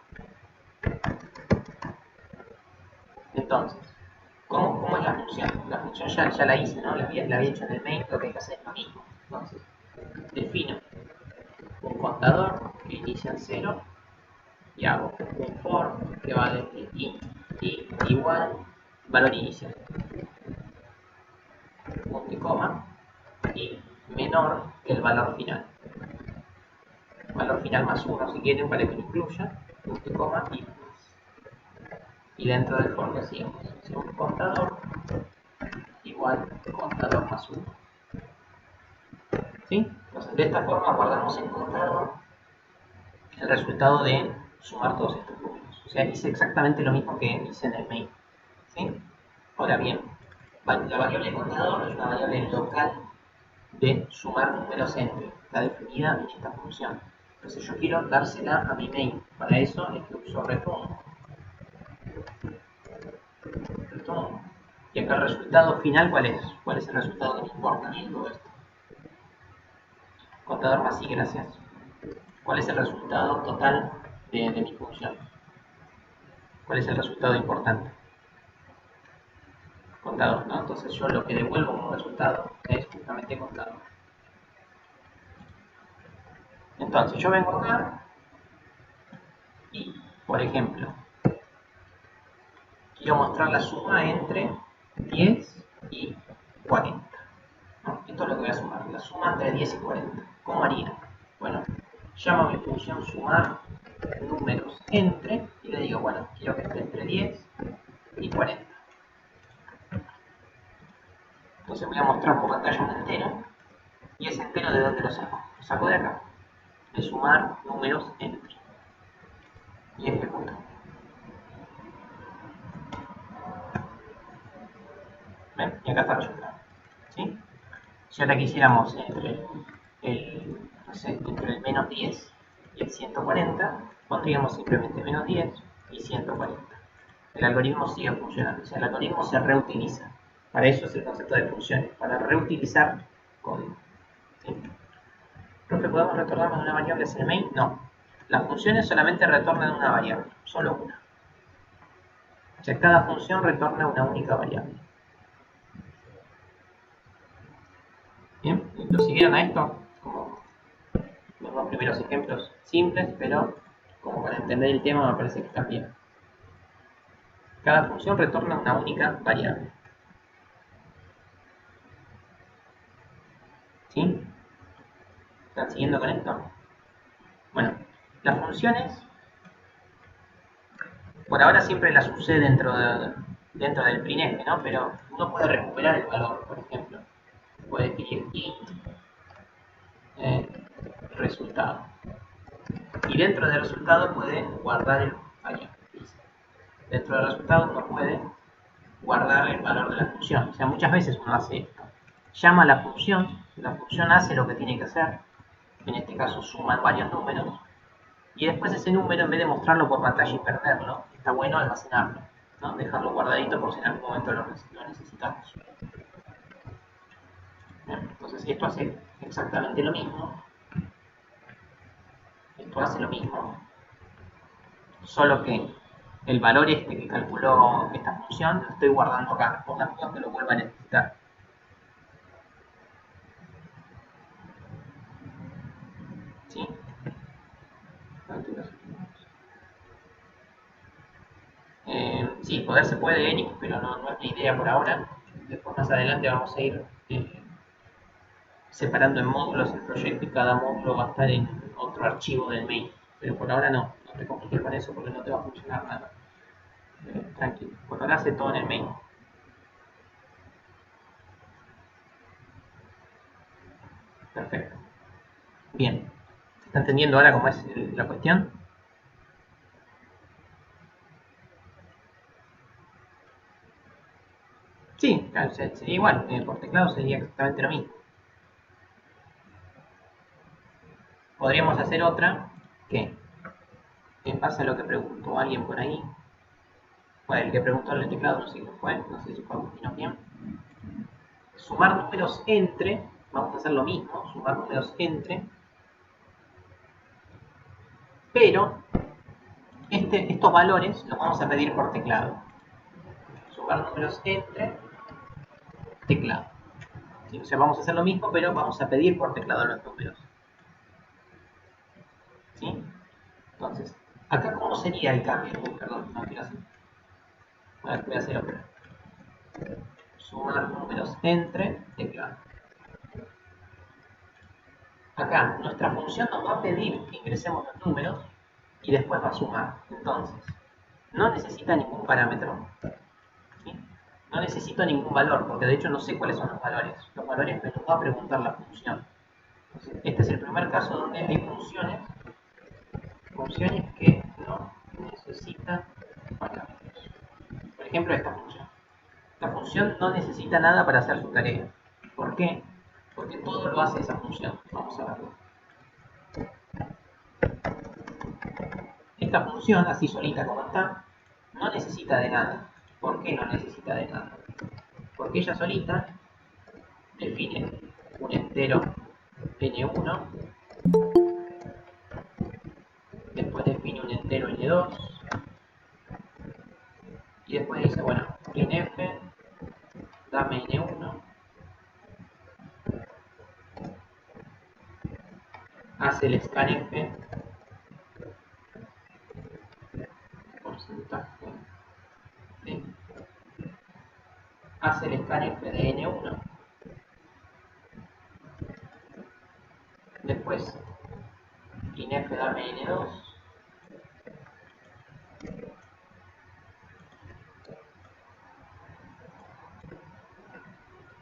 Entonces, ¿cómo es la función? La función ya la hice, ¿no? La había hecho en el main, lo que hay que hacer es lo mismo. Entonces, defino un contador que inicia en 0 y hago un for que va desde int y igual valor inicial, punto y coma, y menor que el valor final. Valor final más 1 si quieren para que lo incluya, punto y coma y más. Y dentro del for que hacíamos, un contador igual contador más 1. ¿Sí? Entonces de esta forma guardamos en contador el resultado de sumar todos estos números. O sea, hice exactamente lo mismo que hice en el main. ¿Sí? Ahora bien, la variable contador es una variable local de sumar números entre. Está definida en esta función. Entonces yo quiero dársela a mi main. Para eso es que uso return. Y acá el resultado final, ¿cuál es? ¿Cuál es el resultado que me importa en todo esto? Contador más i, gracias. ¿Cuál es el resultado total de mi función? ¿Cuál es el resultado importante? Contador, ¿no? Entonces yo lo que devuelvo como resultado es justamente contador. Entonces yo vengo acá y, por ejemplo, quiero mostrar la suma entre 10 y 40. ¿No? Esto es lo que voy a sumar, la suma entre 10 y 40. ¿Cómo haría? Bueno, llamo a mi función sumar números entre y le digo, bueno, quiero que esté entre 10 y 40. Entonces voy a mostrar por pantalla un entero. ¿Y ese entero de dónde lo saco? Lo saco de acá. De sumar números entre. Y ejecuto. ¿Ven? Y acá está el resultado. ¿Sí? Si ahora quisiéramos entre el menos 10 y el 140, pondríamos simplemente menos 10 y 140. El algoritmo sigue funcionando. O sea, el algoritmo se reutiliza. Para eso es el concepto de funciones. Para reutilizar código. ¿Sí? Profe, ¿podemos retornar de una variable hacia el main? No. Las funciones solamente retornan una variable, solo una. O sea, cada función retorna una única variable. ¿Bien? ¿Lo siguieron a esto? como primeros ejemplos simples, pero como para entender el tema me parece que está bien. Cada función retorna una única variable. ¿Sí? ¿Están siguiendo con esto? Bueno, las funciones, por ahora siempre las usé dentro del printf, ¿no? Pero uno puede recuperar el valor, por ejemplo. Puede definir int resultado. Y dentro del resultado puede guardar el valor. Dentro del resultado uno puede guardar el valor de la función. O sea, muchas veces uno hace esto. Llama a la función hace lo que tiene que hacer. En este caso sumar varios números. Y después ese número, en vez de mostrarlo por pantalla y perderlo, está bueno almacenarlo, ¿no? Dejarlo guardadito por si en algún momento lo necesitamos. Bien, entonces esto hace exactamente lo mismo. Esto hace lo mismo, solo que el valor este que calculó esta función lo estoy guardando acá, por las dudas que lo vuelva a necesitar. ¿Sí? Sí, poder se puede, Eric, pero no es la idea por ahora. Después más adelante vamos a ir separando en módulos el proyecto y cada módulo va a estar en otro archivo del main. Pero por ahora no te compliques con eso porque no te va a funcionar nada. Tranquilo, por ahora hace todo en el main. Perfecto. Bien. ¿Se está entendiendo ahora cómo es la cuestión? Sí, claro, sería igual. Por teclado sería exactamente lo mismo. Podríamos hacer otra que, en base a lo que preguntó alguien por ahí, bueno, el que preguntó en el teclado no sé qué fue, no sé si fue Agustino bien. Sumar números entre, vamos a hacer lo mismo, sumar números entre, pero estos valores los vamos a pedir por teclado. Sumar números entre teclado. ¿Sí? O sea, vamos a hacer lo mismo, pero vamos a pedir por teclado los números. ¿Sí? Entonces, acá cómo sería el cambio. Perdón, no quiero hacer. Voy a hacer otra. Sumar números entre teclado. Acá nuestra función nos va a pedir que ingresemos los números y después va a sumar. Entonces, no necesita ningún parámetro. ¿Sí? No necesito ningún valor, porque de hecho no sé cuáles son los valores. Los valores me los va a preguntar la función. Entonces, este es el primer caso donde hay funciones que no necesitan parámetros. Por ejemplo, esta función. Esta función no necesita nada para hacer su tarea. ¿Por qué? Porque todo lo hace esa función. Vamos a verlo. Esta función, así solita como está, no necesita de nada. ¿Por qué no necesita de nada? Porque ella solita define un entero n1, después define un entero n2, y después dice, bueno, printf, dame n1, hace el scanf, porcentaje, ¿sí? Hace el scanf de n1, después printf dame n2,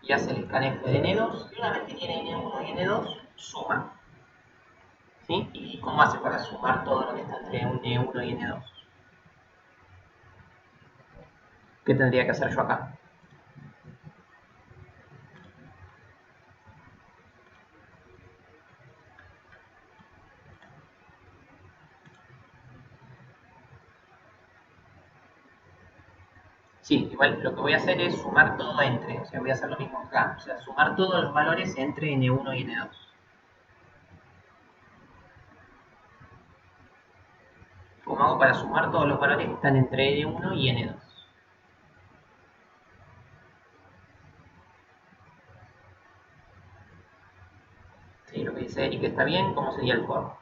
y hace el scanf de n2, y una vez que tiene n1 y n2, suma. ¿Sí? ¿Y cómo hace para sumar todo lo que está entre un n1 y n2? ¿Qué tendría que hacer yo acá? Sí, igual lo que voy a hacer es sumar todo entre, o sea, voy a hacer lo mismo acá, o sea, sumar todos los valores entre n1 y n2. ¿Cómo hago para sumar todos los valores que están entre n1 y n2? Sí, lo que dice Eric que está bien, ¿cómo sería el for?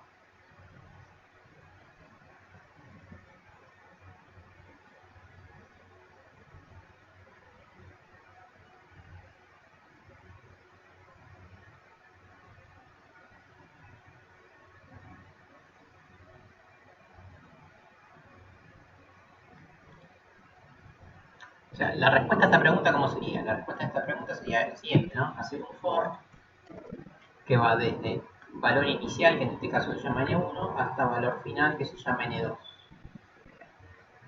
O sea, la respuesta a esta pregunta, ¿cómo sería? La respuesta a esta pregunta sería la siguiente, ¿no? Hacer un for que va desde valor inicial, que en este caso se llama N1, hasta valor final, que se llama N2.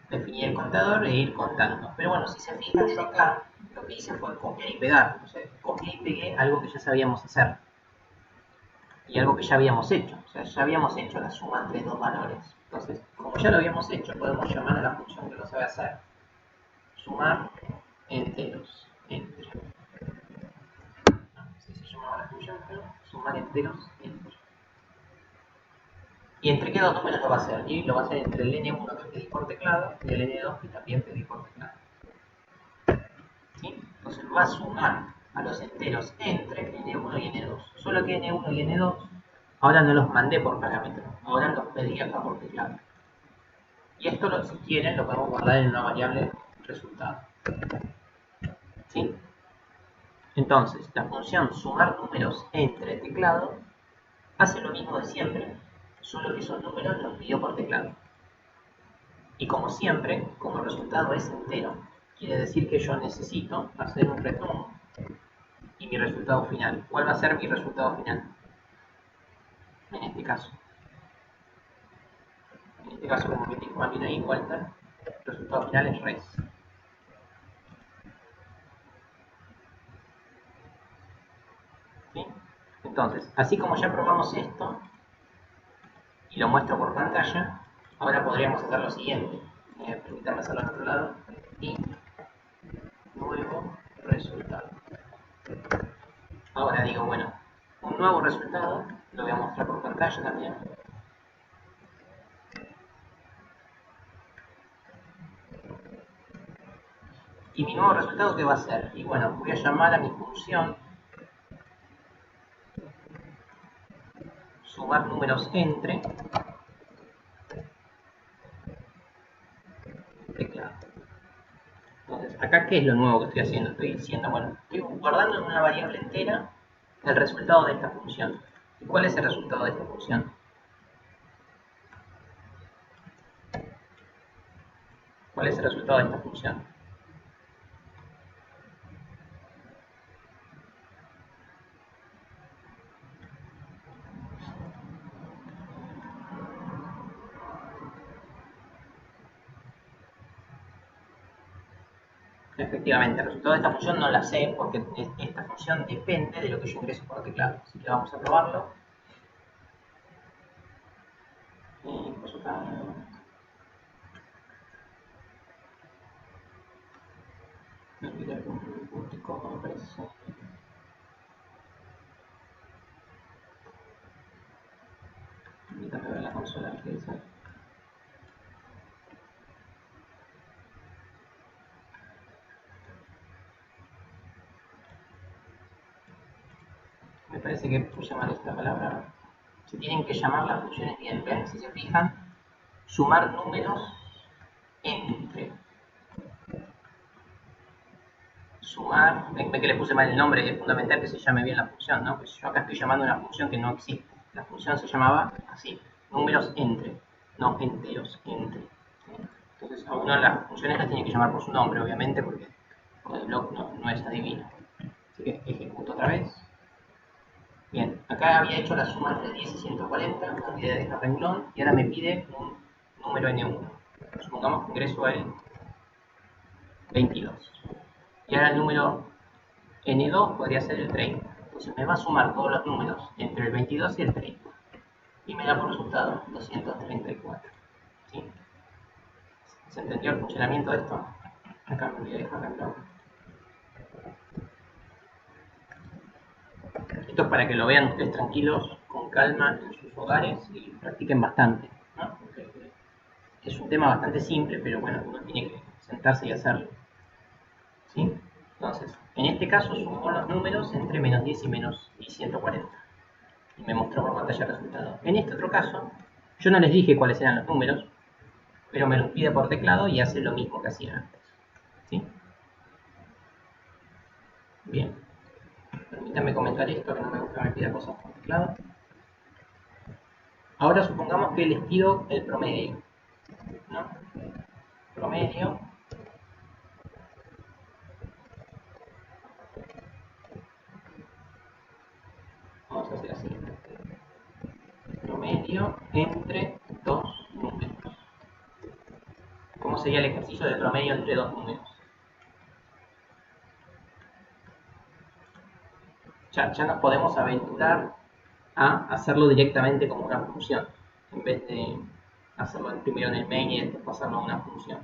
Definir el contador e ir contando. Pero bueno, si se fijan, yo acá lo que hice fue copiar y pegar. O sea, copié y pegué algo que ya sabíamos hacer. Y algo que ya habíamos hecho. O sea, ya habíamos hecho la suma entre dos valores. Entonces, como ya lo habíamos hecho, podemos llamar a la función que lo sabe hacer. Sumar enteros. Entre. Así se llamaba la función, pero sumar enteros. Entre. ¿Y entre qué dos números lo va a hacer? Y lo va a hacer entre el N1 que pedí por teclado y el N2 que también pedí por teclado. ¿Sí? Entonces va a sumar a los enteros entre N1 y N2. Solo que N1 y N2 ahora no los mandé por parámetro, ahora los pedí acá por teclado. Y esto, si quieren, lo podemos guardar en una variable resultado. ¿Sí? Entonces, la función sumar números entre teclado hace lo mismo de siempre, solo que esos números los pidió por teclado. Y como siempre, como el resultado es entero, quiere decir que yo necesito hacer un return y mi resultado final. ¿Cuál va a ser mi resultado final? En este caso. En este caso, como metí máquina y Walter, el resultado final es res. ¿Sí? Entonces, así como ya probamos esto, y lo muestro por pantalla, ahora podríamos hacer lo siguiente. Permítanme hacerlo en otro lado. Y nuevo resultado. Ahora digo, bueno, un nuevo resultado, lo voy a mostrar por pantalla también. ¿Y mi nuevo resultado qué va a ser? Y bueno, voy a llamar a mi función sumar números entre teclado. Entonces, acá, ¿qué es lo nuevo que estoy haciendo? Estoy diciendo, bueno, estoy guardando en una variable entera el resultado de esta función. ¿Y cuál es el resultado de esta función? ¿Cuál es el resultado de esta función? Efectivamente, el resultado de esta función no la sé porque esta función depende de lo que yo ingreso por teclado. Así que vamos a probarlo. Y pues acá, me olvidé algún puntico, me parece. Permítame ver la consola que dice. Me parece que puse mal esta palabra. Se tienen que llamar las funciones bien. ¿Ven? Si se fijan, sumar números entre. Sumar. Ven que le puse mal el nombre, es fundamental que se llame bien la función, ¿no? Pues yo acá estoy llamando una función que no existe. La función se llamaba así: números entre, no enteros, entre. Entonces, a uno las funciones las tiene que llamar por su nombre, obviamente, porque el block no es adivino. Así que ejecuto otra vez. Bien, acá había hecho la suma entre 10 y 140, me olvidé de dejar renglón, y ahora me pide un número N1. Supongamos que ingreso el 22. Y ahora el número N2 podría ser el 30. Entonces me va a sumar todos los números entre el 22 y el 30. Y me da por resultado 234. ¿Sí? ¿Se entendió el funcionamiento de esto? Acá me voy a dejar renglón. Esto es para que lo vean ustedes tranquilos, con calma, en sus hogares y practiquen bastante, ¿no? Es un tema bastante simple, pero bueno, uno tiene que sentarse y hacerlo. ¿Sí? Entonces, en este caso sumo los números entre menos 10 y 140. y me mostró por pantalla el resultado. En este otro caso, yo no les dije cuáles eran los números, pero me los pide por teclado y hace lo mismo que hacía antes. ¿Sí? Bien. Permítanme comentar esto, que no me gusta que me pida cosas por teclado. Ahora supongamos que les pido el promedio, ¿no? Promedio. Vamos a hacer así. Promedio entre dos números. ¿Cómo sería el ejercicio de promedio entre dos números? Ya nos podemos aventurar a hacerlo directamente como una función, en vez de hacerlo primero en el main y después pasarlo a una función.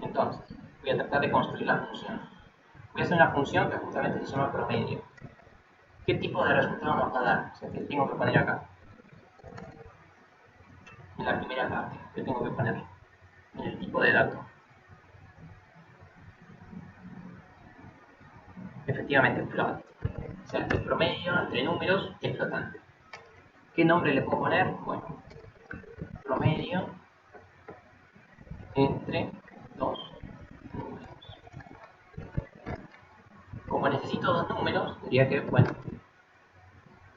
Entonces, voy a tratar de construir la función. Voy a hacer una función que justamente se llama promedio. ¿Qué tipo de resultado nos va a dar? O sea, ¿qué tengo que poner acá? En la primera parte, ¿qué tengo que poner? En el tipo de dato. Efectivamente, float. O sea, el promedio entre números es flotante. ¿Qué nombre le puedo poner? Bueno, promedio entre dos números. Como necesito dos números, diría que, bueno,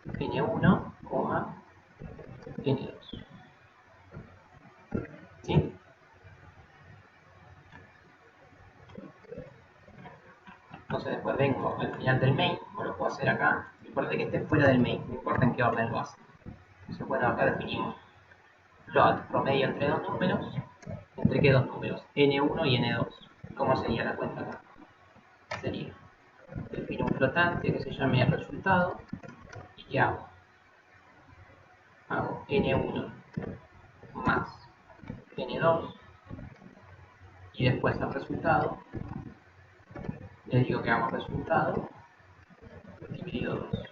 n1, n2. ¿Sí? Entonces después vengo al final del main, o lo puedo hacer acá, no importa que esté fuera del main, no importa en qué orden lo hace. Entonces bueno, acá definimos float, promedio entre dos números. ¿Entre qué dos números? n1 y n2. ¿Cómo sería la cuenta acá? Sería, defino un flotante que se llame resultado, y ¿qué hago? Hago n1 más n2, y después al resultado le digo que hago resultado dividido 2.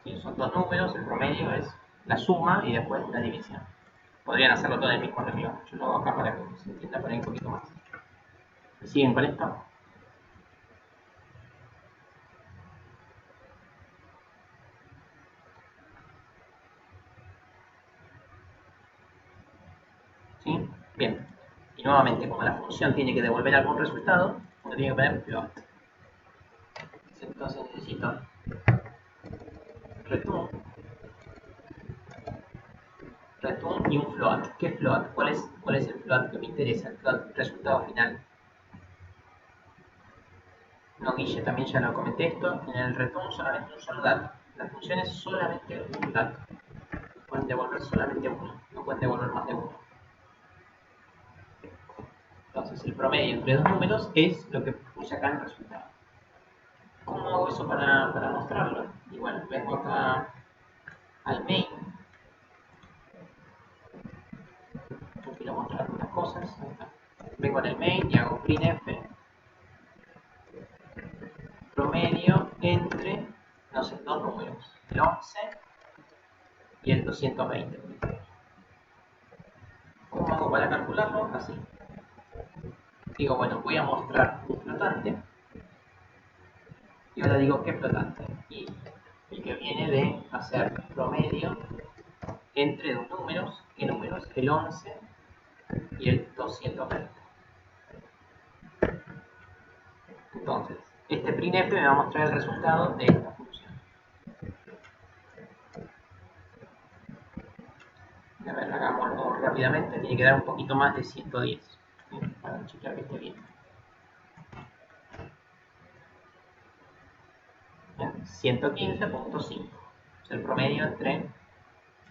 ¿Sí? Son dos números, el promedio es la suma y después la división. Podrían hacerlo todo en el mismo renglón. Yo lo hago acá para que se entienda por ahí un poquito más. ¿Me siguen con esto? ¿Sí? Bien. Y nuevamente, como la función tiene que devolver algún resultado, uno tiene que poner float. Entonces necesito return y un float. ¿Qué float? ¿Cuál es el float que me interesa? El float resultado final. No, Guille, también ya lo comenté esto. En el return solamente un solo dato. La función es solamente un dato. Pueden devolver solamente uno, no pueden devolver más de uno. Entonces el promedio entre dos números es lo que puse acá en el resultado. ¿Cómo hago eso para mostrarlo? Y bueno, vengo acá al main. Yo quiero mostrar algunas cosas. Vengo en el main y hago printf promedio entre, no sé, dos números, el 11 y el 220. ¿Cómo hago para calcularlo? Así. Digo, bueno, voy a mostrar un flotante. Y ahora digo, ¿qué flotante? Y el que viene de hacer promedio entre dos números. ¿Qué números? El 11 y el 220. Entonces, este printf me va a mostrar el resultado de esta función. A ver, hagámoslo rápidamente. Tiene que dar un poquito más de 110. Para chequear que esté bien. 115.5. Es el promedio entre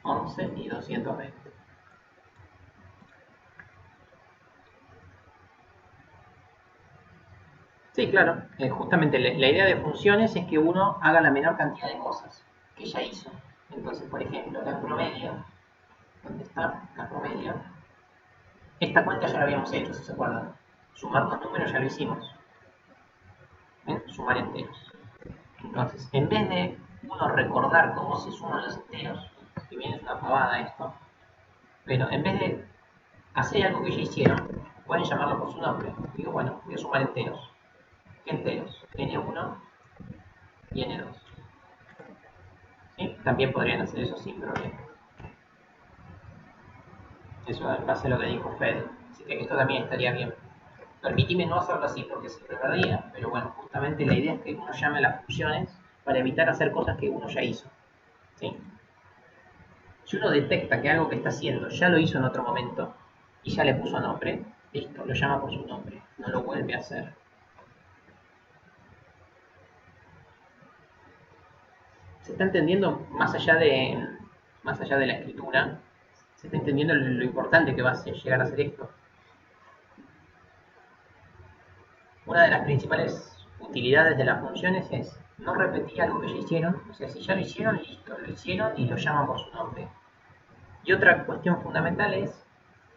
11 y 220. Sí, claro. Justamente la idea de funciones es que uno haga la menor cantidad de cosas que ya hizo. Entonces, por ejemplo, la promedio, ¿dónde está la promedio? Esta cuenta ya la habíamos hecho, si se acuerdan. Sumar dos números ya lo hicimos. Sumar enteros. Entonces, en vez de uno recordar cómo se suman los enteros, que bien es una pavada esto, pero en vez de hacer algo que ya hicieron, pueden llamarlo por su nombre. Digo, bueno, voy a sumar enteros. ¿Qué enteros? N1 y N2. ¿Sí? también podrían hacer eso sin problema. Eso en base a lo que dijo Fede. Así que esto también estaría bien. Permitime no hacerlo así porque se perdería, pero bueno, justamente la idea es que uno llame a las funciones para evitar hacer cosas que uno ya hizo. ¿Sí? Si uno detecta que algo que está haciendo ya lo hizo en otro momento y ya le puso nombre, listo, lo llama por su nombre, no lo vuelve a hacer. ¿Se está entendiendo más allá de la escritura? ¿Se está entendiendo lo importante que va a llegar a ser esto? Una de las principales utilidades de las funciones es no repetir algo que ya hicieron, o sea, si ya lo hicieron, listo, lo hicieron y lo llaman por su nombre. Y otra cuestión fundamental es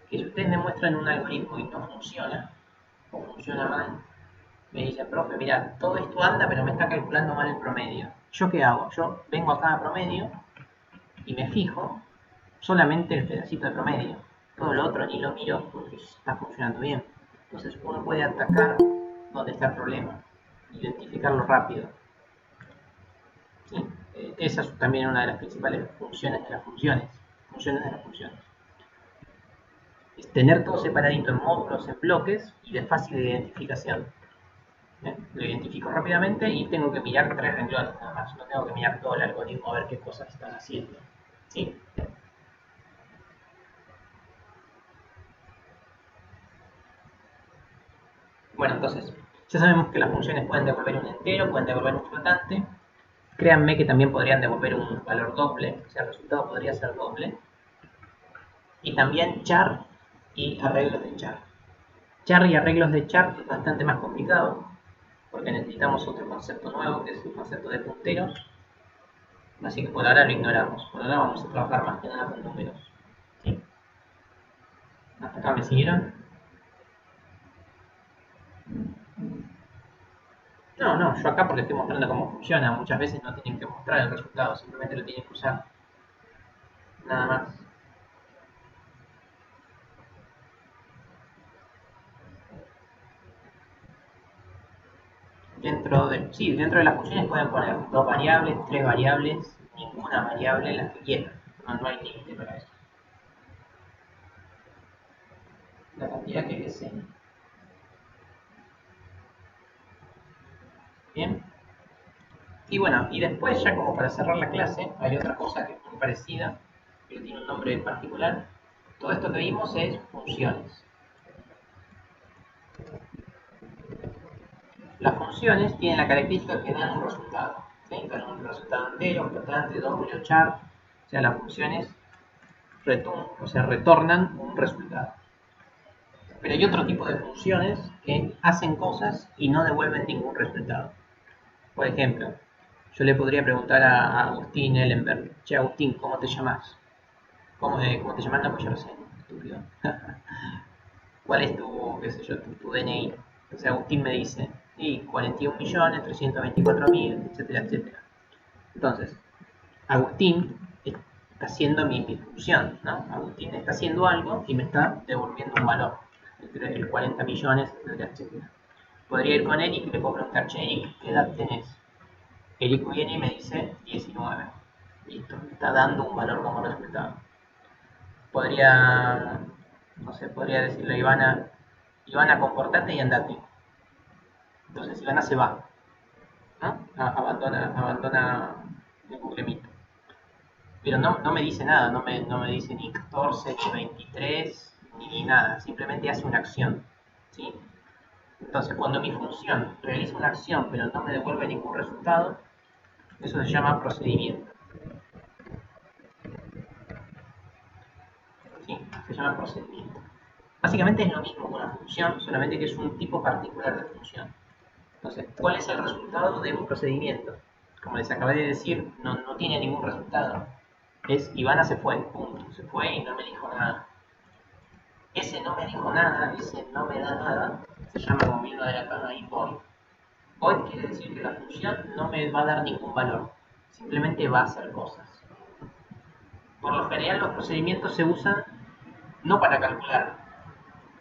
que si ustedes me muestran un algoritmo y no funciona, o funciona mal, me dicen, profe, mira, todo esto anda, pero me está calculando mal el promedio. ¿Yo qué hago? Yo vengo acá a promedio y me fijo solamente el pedacito de promedio. Todo lo otro ni lo miro porque está funcionando bien. Entonces uno puede atacar donde está el problema, identificarlo rápido. ¿Sí? Esa es también una de las principales funciones de las funciones. Funciones de las funciones. Es tener todo separadito en módulos, en bloques y de fácil identificación. Lo identifico rápidamente y tengo que mirar 3 renglones nada más. No tengo que mirar todo el algoritmo a ver qué cosas están haciendo. ¿Sí? Bueno, entonces, ya sabemos que las funciones pueden devolver un entero, pueden devolver un flotante. Créanme que también podrían devolver un valor doble, o sea, el resultado podría ser doble. Y también char y arreglos de char. Char y arreglos de char es bastante más complicado, porque necesitamos otro concepto nuevo, que es el concepto de punteros. Así que por ahora lo ignoramos. Por ahora vamos a trabajar más que nada con números. ¿Sí? ¿Hasta acá me siguieron? No, no, yo acá porque estoy mostrando cómo funciona. Muchas veces no tienen que mostrar el resultado, simplemente lo tienen que usar. Nada más. Dentro de las funciones pueden poner 2 variables, 3 variables, ninguna variable, las que quieran. No hay límite para eso. La cantidad que deseen. Bien. Y bueno, y después ya como para cerrar la clase, hay otra cosa que es muy parecida, pero tiene un nombre particular. Todo esto que vimos es funciones. Las funciones tienen la característica que dan un resultado. ¿Sí? Dan un resultado entero, flotante, doble o char. O sea, las funciones retornan un resultado. Pero hay otro tipo de funciones que hacen cosas y no devuelven ningún resultado. Por ejemplo, yo le podría preguntar a Agustín Ellenberg, che Agustín, ¿cómo te llamas? ¿Cómo te llamas? No, pues yo lo sé, estúpido. ¿Cuál es tu DNI? Entonces Agustín me dice, y 41.324.000, etcétera, etcétera. Entonces, Agustín está haciendo mi función, ¿no? Agustín está haciendo algo y me está devolviendo un valor, entre el 40 millones, etcétera, etcétera. Podría ir con Eric y le puedo preguntar, che, Eric, ¿qué edad tenés? Eric viene y me dice 19. Listo, me está dando un valor como resultado. Podría, no sé, podría decirle a Ivana, Ivana, comportate y andate. Entonces Ivana se va, ¿no? Abandona el Google Meet. Pero no me dice nada, no me dice ni 14, ni 23, ni nada, simplemente hace una acción. ¿Sí? Entonces, cuando mi función realiza una acción pero no me devuelve ningún resultado, eso se llama procedimiento. ¿Sí? Se llama procedimiento. Básicamente es lo mismo que una función, solamente que es un tipo particular de función. Entonces, ¿cuál es el resultado de un procedimiento? Como les acabé de decir, no tiene ningún resultado. Es Ivana se fue, punto. Se fue y no me dijo nada. Ese no me dijo nada, ese no me da nada, se llama, como vino de la cama ahí, void. Void quiere decir que la función no me va a dar ningún valor, simplemente va a hacer cosas. Por lo general los procedimientos se usan no para calcular,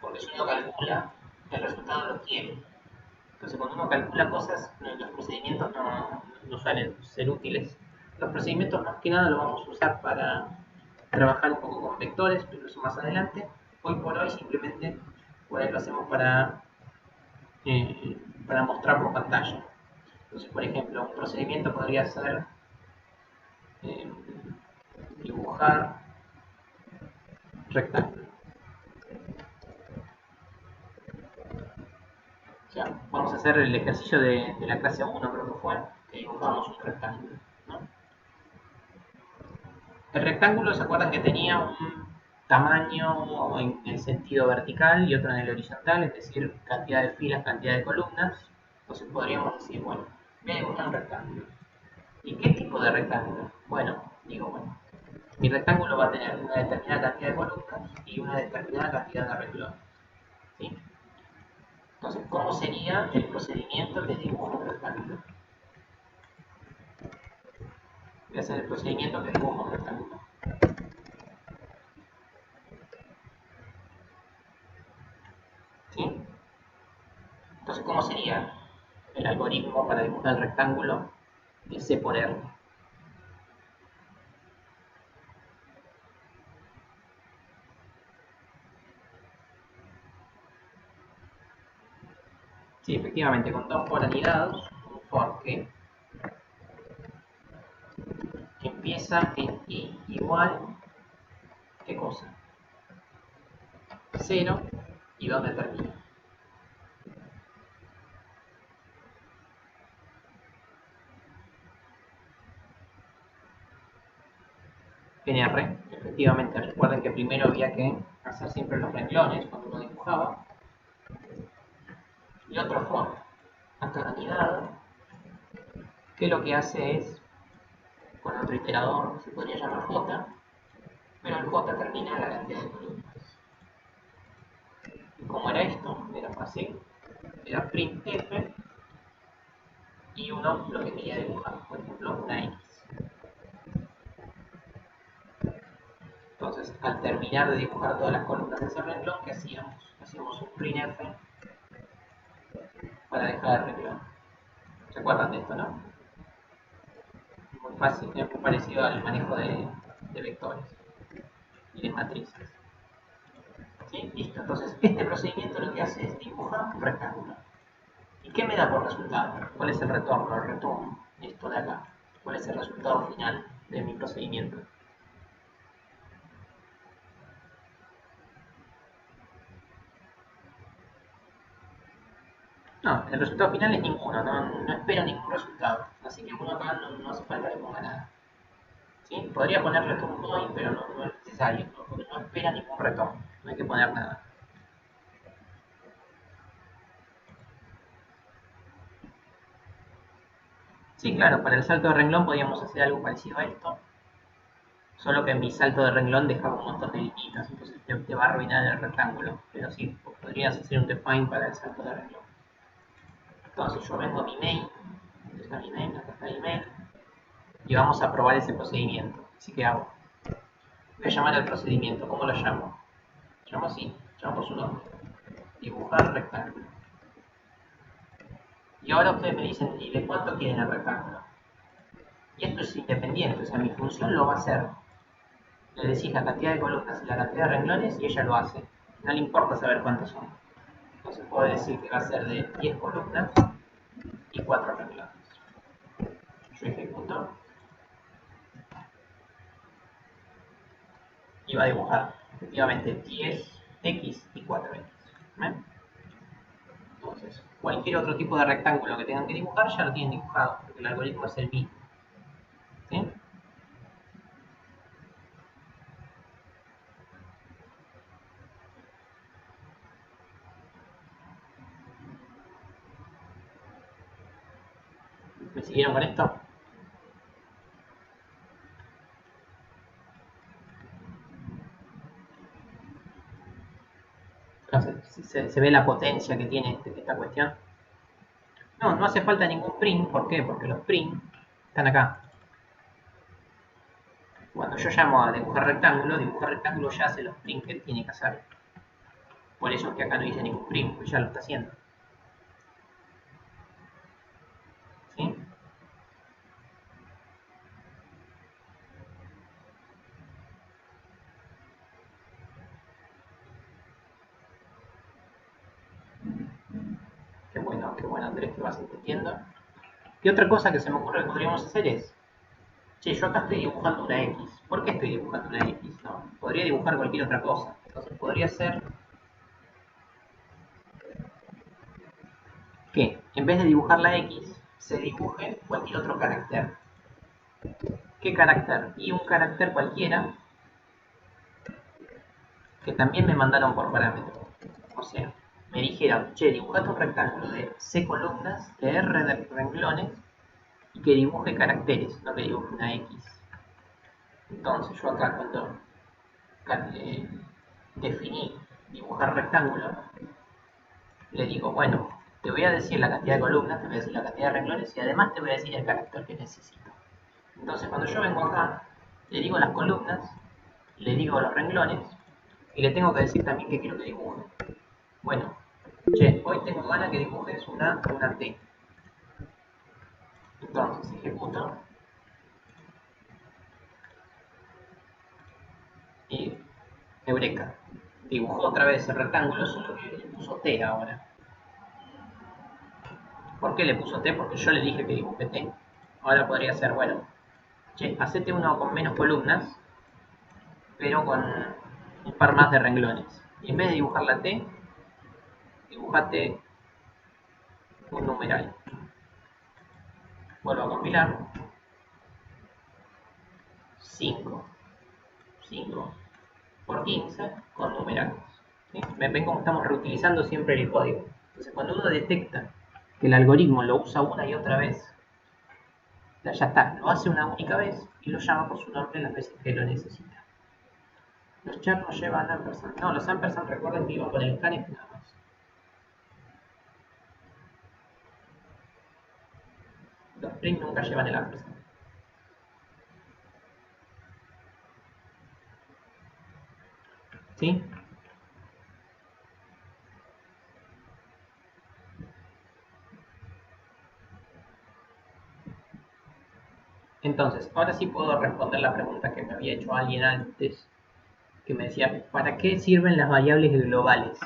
porque si uno calcula, el resultado lo tiene. Entonces cuando uno calcula cosas, los procedimientos no suelen ser útiles, Los procedimientos más que nada los vamos a usar para trabajar un poco con vectores, pero eso más adelante. Hoy por hoy simplemente por ahí lo hacemos para mostrar por pantalla. Entonces, por ejemplo, un procedimiento podría ser eh, dibujar rectángulo. O sea, vamos a hacer el ejercicio de la clase 1, creo que fue, que dibujamos un rectángulo, ¿no? El rectángulo, ¿se acuerdan que tenía un tamaño en el sentido vertical y otro en el horizontal? Es decir, cantidad de filas, cantidad de columnas. Entonces podríamos decir, bueno, voy a dibujar un rectángulo. ¿Y qué tipo de rectángulo? Bueno, mi rectángulo va a tener una determinada cantidad de columnas y una determinada cantidad de renglones, ¿sí? Entonces, ¿cómo sería el procedimiento de dibujo de rectángulo? Voy a hacer el procedimiento de dibujo de rectángulo. ¿Sí? Entonces, ¿cómo sería el algoritmo para dibujar el rectángulo de C por R? Sí, efectivamente, con dos for anidados, un for que empieza en i igual, ¿qué cosa? 0 y dónde termina. En R, efectivamente, recuerden que primero había que hacer siempre los renglones cuando uno dibujaba. Y otro for, acá anidado, que lo que hace es, con otro iterador, se podría llamar J, pero el J termina en la cantidad de columnas. ¿Y cómo era esto? Era fácil. Era printf y uno lo que quería dibujar, por ejemplo, una X. Entonces, al terminar de dibujar todas las columnas de ese renglón, ¿qué hacíamos? Hacíamos un printf para dejar el renglón. ¿Se acuerdan de esto, no? Muy fácil, es muy parecido al manejo de vectores y de matrices. ¿Sí? Listo. Entonces, este procedimiento lo que hace es dibujar un rectángulo. ¿Y qué me da por resultado? ¿Cuál es el retorno? El retorno, esto de acá. ¿Cuál es el resultado final de mi procedimiento? No, el resultado final es ninguno, no espero ningún resultado. Así que uno acá no hace falta que ponga nada. ¿Sí? Podría poner return point, pero no es necesario, porque no espera ningún retorno. No hay que poner nada. Sí, claro, para el salto de renglón podríamos hacer algo parecido a esto. Solo que en mi salto de renglón dejaba un montón de líneas, entonces te va a arruinar el rectángulo. Pero sí, podrías hacer un define para el salto de renglón. Entonces yo vengo a mi main, ¿dónde está mi main? Acá está mi main, y vamos a probar ese procedimiento. Así que hago. Voy a llamar al procedimiento, ¿cómo lo llamo? Llamo así, llamo por su nombre. Dibujar rectángulo. Y ahora ustedes me dicen, ¿y de cuánto quieren el rectángulo? Y esto es independiente, o sea, mi función lo va a hacer. Le decís la cantidad de columnas y la cantidad de renglones y ella lo hace. No le importa saber cuántos son. Entonces puedo decir que va a ser de 10 columnas y 4 renglones. Yo ejecuto y va a dibujar efectivamente 10x y 4x. ¿Ven? Entonces, cualquier otro tipo de rectángulo que tengan que dibujar ya lo tienen dibujado, porque el algoritmo es el mismo. ¿Sí? ¿Me siguieron con esto? Entonces, se ve la potencia que tiene esta cuestión. No hace falta ningún print. ¿Por qué? Porque los print están acá. Cuando yo llamo a dibujar rectángulo ya hace los print que tiene que hacer. Por eso es que acá no dice ningún print, porque ya lo está haciendo. ¿Sí? bueno, Andrés, que vas entendiendo. Y otra cosa que se me ocurre que podríamos hacer es, che, yo acá estoy dibujando una X. ¿Por qué estoy dibujando una X? No, podría dibujar cualquier otra cosa. Entonces podría ser que en vez de dibujar la X, se dibuje cualquier otro carácter. ¿Qué carácter? Y un carácter cualquiera que también me mandaron por parámetro. O sea, me dijeron, che, dibujate un rectángulo de C columnas, de R de renglones, y que dibuje caracteres, no que dibuje una X. Entonces yo acá cuando definí dibujar rectángulo, le digo, bueno, te voy a decir la cantidad de columnas, te voy a decir la cantidad de renglones y además te voy a decir el carácter que necesito. Entonces cuando yo vengo acá, le digo las columnas, le digo los renglones y le tengo que decir también que quiero que dibuje. Bueno, che, hoy tengo ganas que dibujes una T. Entonces ejecuto y eureka. Dibujó otra vez el rectángulo, solo que le puso T ahora. ¿Por qué le puso T? Porque yo le dije que dibuje T. Ahora podría ser, bueno, che, hacete uno con menos columnas, pero con un par más de renglones. Y en vez de dibujar la T, dibujate un numeral. Vuelvo a compilar. 5 por 15 con numerales. ¿Sí? Ven cómo estamos reutilizando siempre el código. Entonces cuando uno detecta que el algoritmo lo usa una y otra vez, ya está, lo hace una única vez y lo llama por su nombre las veces que lo necesita. Los char no llevan ampersand. No, los ampersand recuerden que iban con el scanf nada más. Los print nunca llevan el ampersand. ¿Sí? Entonces, ahora sí puedo responder la pregunta que me había hecho alguien antes, que me decía, ¿para qué sirven las variables globales?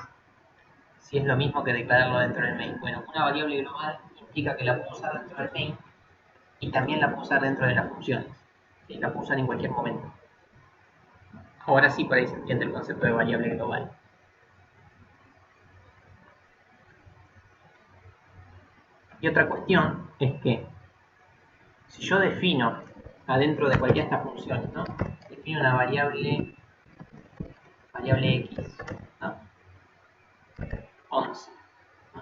Si es lo mismo que declararlo dentro del main. Bueno, una variable global implica que la puedo usar dentro del main y también la puedo usar dentro de las funciones. ¿Sí? La puedo usar en cualquier momento. Ahora sí por ahí se entiende el concepto de variable global. Y otra cuestión es que si yo defino adentro de cualquiera de estas funciones, ¿no? Defino una variable X, ¿no? 11. ¿No?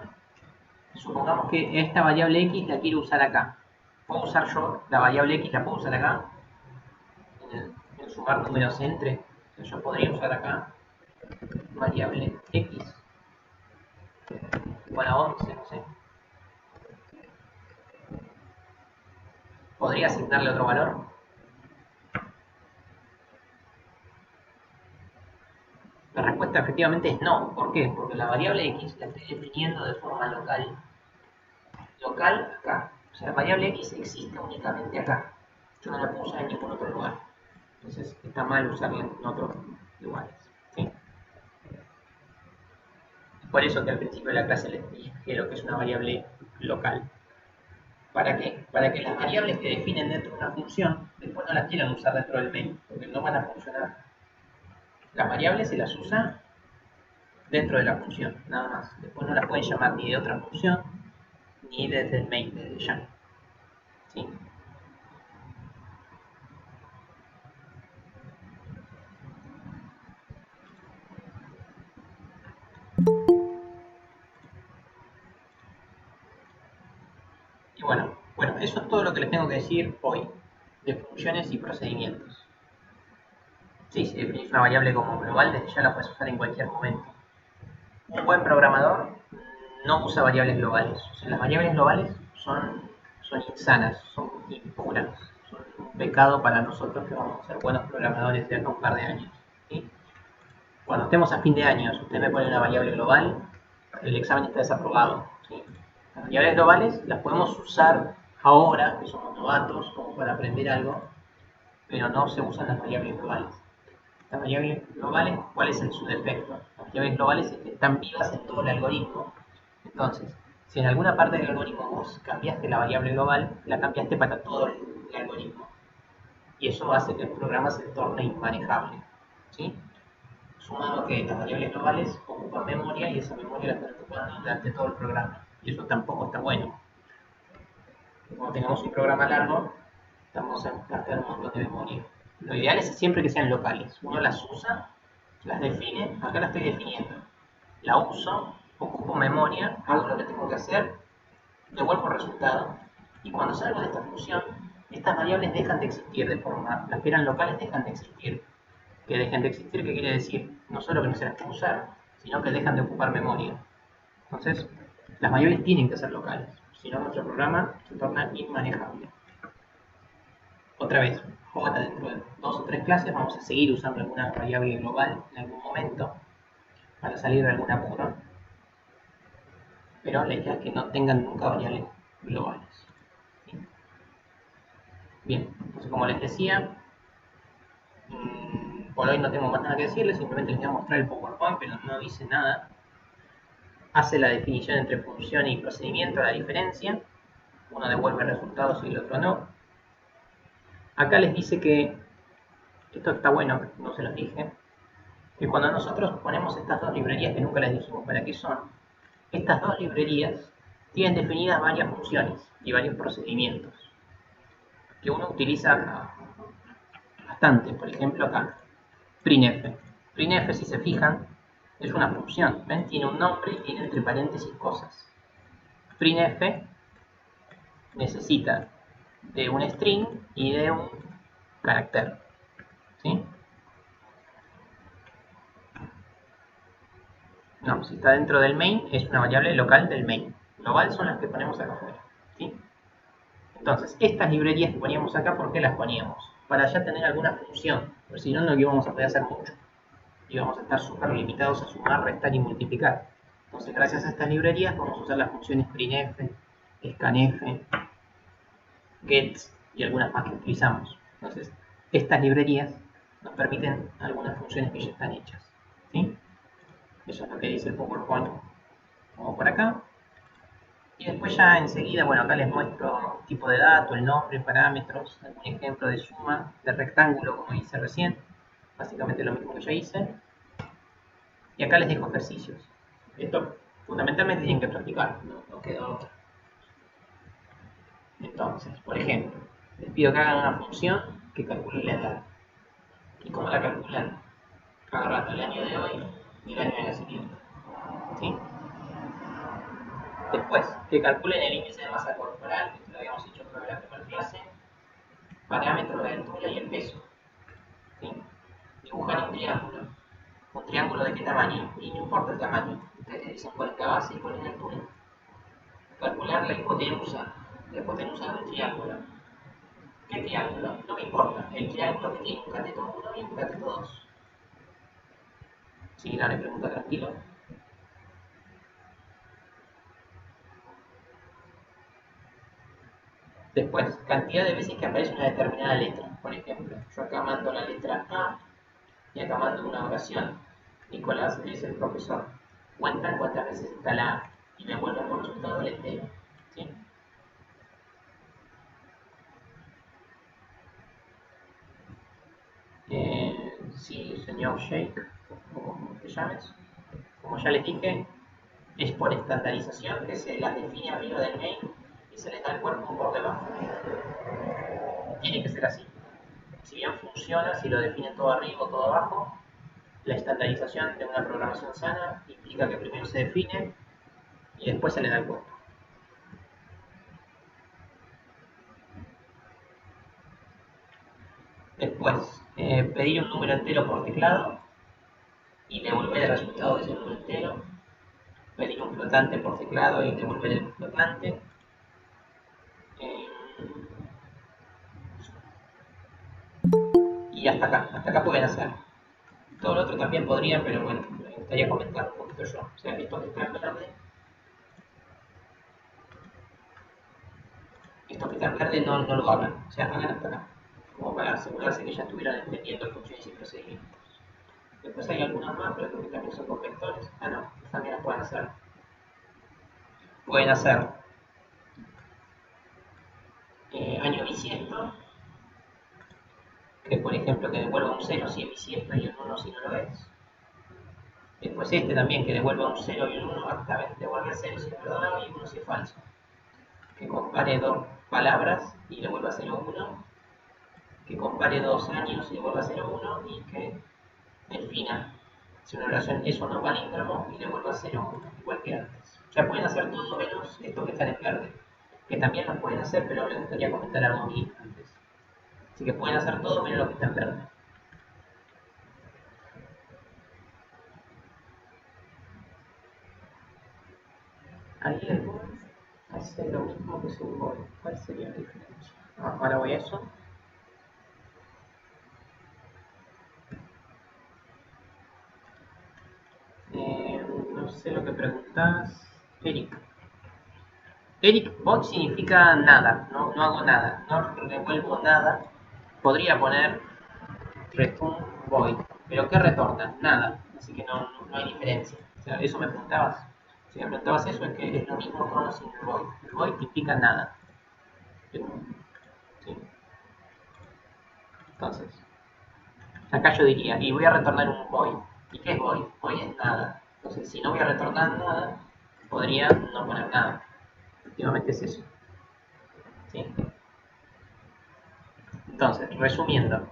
Supongamos que esta variable X la quiero usar acá. ¿Puedo usar yo la variable X? ¿La puedo usar acá? En el sumar números entre. Yo podría usar acá variable X igual a 11, no sé. ¿Podría asignarle otro valor? La respuesta efectivamente es no. ¿Por qué? Porque la variable X la estoy definiendo de forma local. Local acá. O sea, la variable X existe únicamente acá. Yo no la puedo usar en ningún otro lugar. Entonces está mal usarla en otros lugares. ¿Sí? Por eso que al principio de la clase les dije lo que es una variable local. ¿Para qué? Para que las variables que definen dentro de una función después no las quieran usar dentro del main, porque no van a funcionar. Las variables se las usa dentro de la función, nada más. Después no las pueden llamar ni de otra función, ni desde el main, desde ya. ¿Sí? Y bueno, eso es todo lo que les tengo que decir hoy de funciones y procedimientos. Sí, si definís una variable como global, desde ya la puedes usar en cualquier momento. Un buen programador no usa variables globales. O sea, las variables globales son insanas, son impuras, son un pecado para nosotros que vamos a ser buenos programadores de acá un par de años. ¿Sí? Cuando estemos a fin de año, si usted me pone una variable global, el examen está desaprobado. ¿Sí? Las variables globales las podemos usar ahora, que somos novatos, como para aprender algo, pero no se usan las variables globales. Las variables globales, ¿cuál es su defecto? Las variables globales están vivas en todo el algoritmo. Entonces, Si en alguna parte del algoritmo vos cambiaste la variable global, la cambiaste para todo el algoritmo. Y eso hace que el programa se torne inmanejable. ¿Sí? Sumado a que las variables globales ocupan memoria y esa memoria la están ocupando durante todo el programa. Y eso tampoco está bueno. Como tengamos un programa largo, estamos gastando un montón de memoria. Lo ideal es siempre que sean locales. Uno las usa, las define, acá las estoy definiendo. La uso, ocupo memoria, hago lo que tengo que hacer, devuelvo el resultado, y cuando salgo de esta función, estas variables dejan de existir de forma, las que eran locales dejan de existir. Que dejen de existir, ¿qué quiere decir? No solo que no se las puede usar, sino que dejan de ocupar memoria. Entonces, las variables tienen que ser locales, si no nuestro programa se torna inmanejable. Otra vez, J dentro de 2 o 3 clases vamos a seguir usando alguna variable global en algún momento para salir de algún apuro, pero la idea es que no tengan nunca variables globales. ¿Sí? Bien, entonces como les decía, por hoy no tengo más nada que decirles, simplemente les voy a mostrar el PowerPoint, pero no dice nada. Hace la definición entre función y procedimiento, la diferencia. Uno devuelve resultados y el otro no. Acá les dice que, esto está bueno, no se los dije, que cuando nosotros ponemos estas dos librerías que nunca les dijimos para qué son, estas dos librerías tienen definidas varias funciones y varios procedimientos que uno utiliza bastante. Por ejemplo acá, printf. Printf, si se fijan, es una función. ¿Ven? Tiene un nombre y tiene entre paréntesis cosas. Printf necesita de un string y de un carácter. ¿Sí? No, si está dentro del main, es una variable local del main. Global son las que ponemos acá afuera. ¿Sí? Entonces, estas librerías que poníamos acá, ¿por qué las poníamos? Para ya tener alguna función, porque si no, no íbamos a poder hacer mucho. Íbamos a estar súper limitados a sumar, restar y multiplicar. Entonces, gracias a estas librerías, podemos usar las funciones printf, scanf, get y algunas más que utilizamos. Entonces, estas librerías nos permiten algunas funciones que ya están hechas. ¿Sí? Eso es lo que dice el PowerPoint, como por acá. Y después ya enseguida, bueno, acá les muestro tipo de dato, el nombre, parámetros, algún ejemplo de suma, de rectángulo, como hice recién. Básicamente lo mismo que ya hice. Y acá les dejo ejercicios. Esto fundamentalmente tienen que practicar, no queda otra. Entonces, por ejemplo, les pido que hagan una función que calcule la edad. ¿Y cómo la calculan? Agarrando el año de hoy y el año de nacimiento. ¿Sí? Después, que calculen el índice de masa corporal, que lo habíamos hecho en la primera clase, parámetros de altura y el peso. ¿Sí? Dibujan un triángulo de qué tamaño, y no importa el tamaño, ustedes dicen cuál es la base y cuál es la altura. Calcular la hipotenusa del triángulo. ¿Qué triángulo? No me importa, el triángulo que tiene un cateto 1 y un cateto 2. Sí, no le pregunta tranquilo. Después, cantidad de veces que aparece una determinada letra. Por ejemplo, yo acá mando la letra A y acá mando una oración. Nicolás es el profesor. Cuentan cuántas veces está la A y me vuelve por resultado el entero. ¿Sí? Sí, señor Shake, o como te llames. Como ya les dije, es por estandarización que se las define arriba del main y se les da el cuerpo por debajo. Tiene que ser así. Si bien funciona si lo definen todo arriba o todo abajo, la estandarización de una programación sana implica que primero se define y después se le da el cuerpo. Después, pedir un número entero por teclado y devolver el resultado de ese número entero. Pedir un flotante por teclado y devolver el flotante. Y hasta acá pueden hacer. Todo lo otro también podrían, pero bueno, me gustaría comentar un poquito yo. O sea, esto que está en verde, no lo hagan. O sea, hagan hasta acá. Como para asegurarse que ya estuvieran entendiendo funciones y procedimientos. Después hay algunas más, pero creo que también son con vectores. Ah, no, también las pueden hacer pueden hacer año bisiesto, que por ejemplo que devuelva un 0 si es bisiesto y un 1 si no lo es. Después este también, que devuelva un 0 y un 1, esta vez devuelve 0 si es verdadero y 1 si es falso. Que compare dos palabras y devuelva 0, 1. Que compare dos años y devuelva 0, 1. Y que defina si una relación es o no palíndromo y devuelva 0, 1, igual que antes. O sea, pueden hacer todo menos esto que está en verde. Que también lo pueden hacer, pero me gustaría comentar algo aquí antes. Así que pueden hacer todo menos lo que está en verde. Ahí algunos hacen lo mismo que un void. ¿Cuál sería la diferencia? Ahora voy a eso. No sé lo que preguntas. Eric. Eric, void significa nada. No, no hago nada. No revuelvo nada. Podría poner return void. ¿Pero qué retorna? Nada. Así que no hay diferencia. O sea, eso me preguntabas. Si me preguntabas eso, es que es lo mismo con o sin el void. El void implica nada. ¿Sí? Entonces, acá yo diría, y voy a retornar un void. ¿Y qué es void? Void es nada. Entonces, si no voy a retornar nada, podría no poner nada. Últimamente es eso. ¿Sí? Entonces, resumiendo,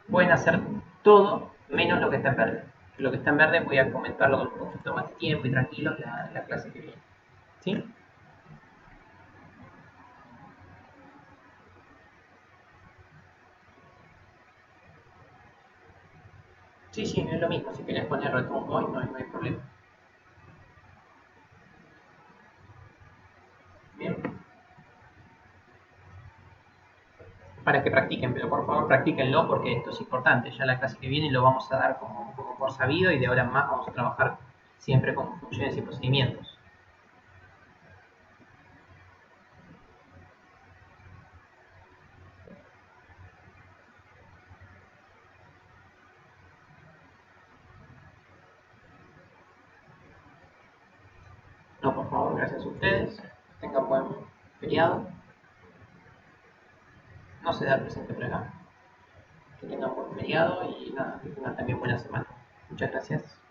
pueden hacer todo menos lo que está en verde. Lo que está en verde voy a comentarlo con un poquito más de tiempo y tranquilo en la clase que viene. ¿Sí? Sí, sí, es lo mismo. Si querés poner return void, no hay problema. Bien. Para que practiquen, pero por favor practíquenlo porque esto es importante. Ya la clase que viene lo vamos a dar como por sabido y de ahora en más vamos a trabajar siempre con funciones y procedimientos. No, por favor, gracias a ustedes. Tengan buen feriado. No se da presente por acá. Que tengan buen feriado y nada, que tengan también buena semana. Muchas gracias.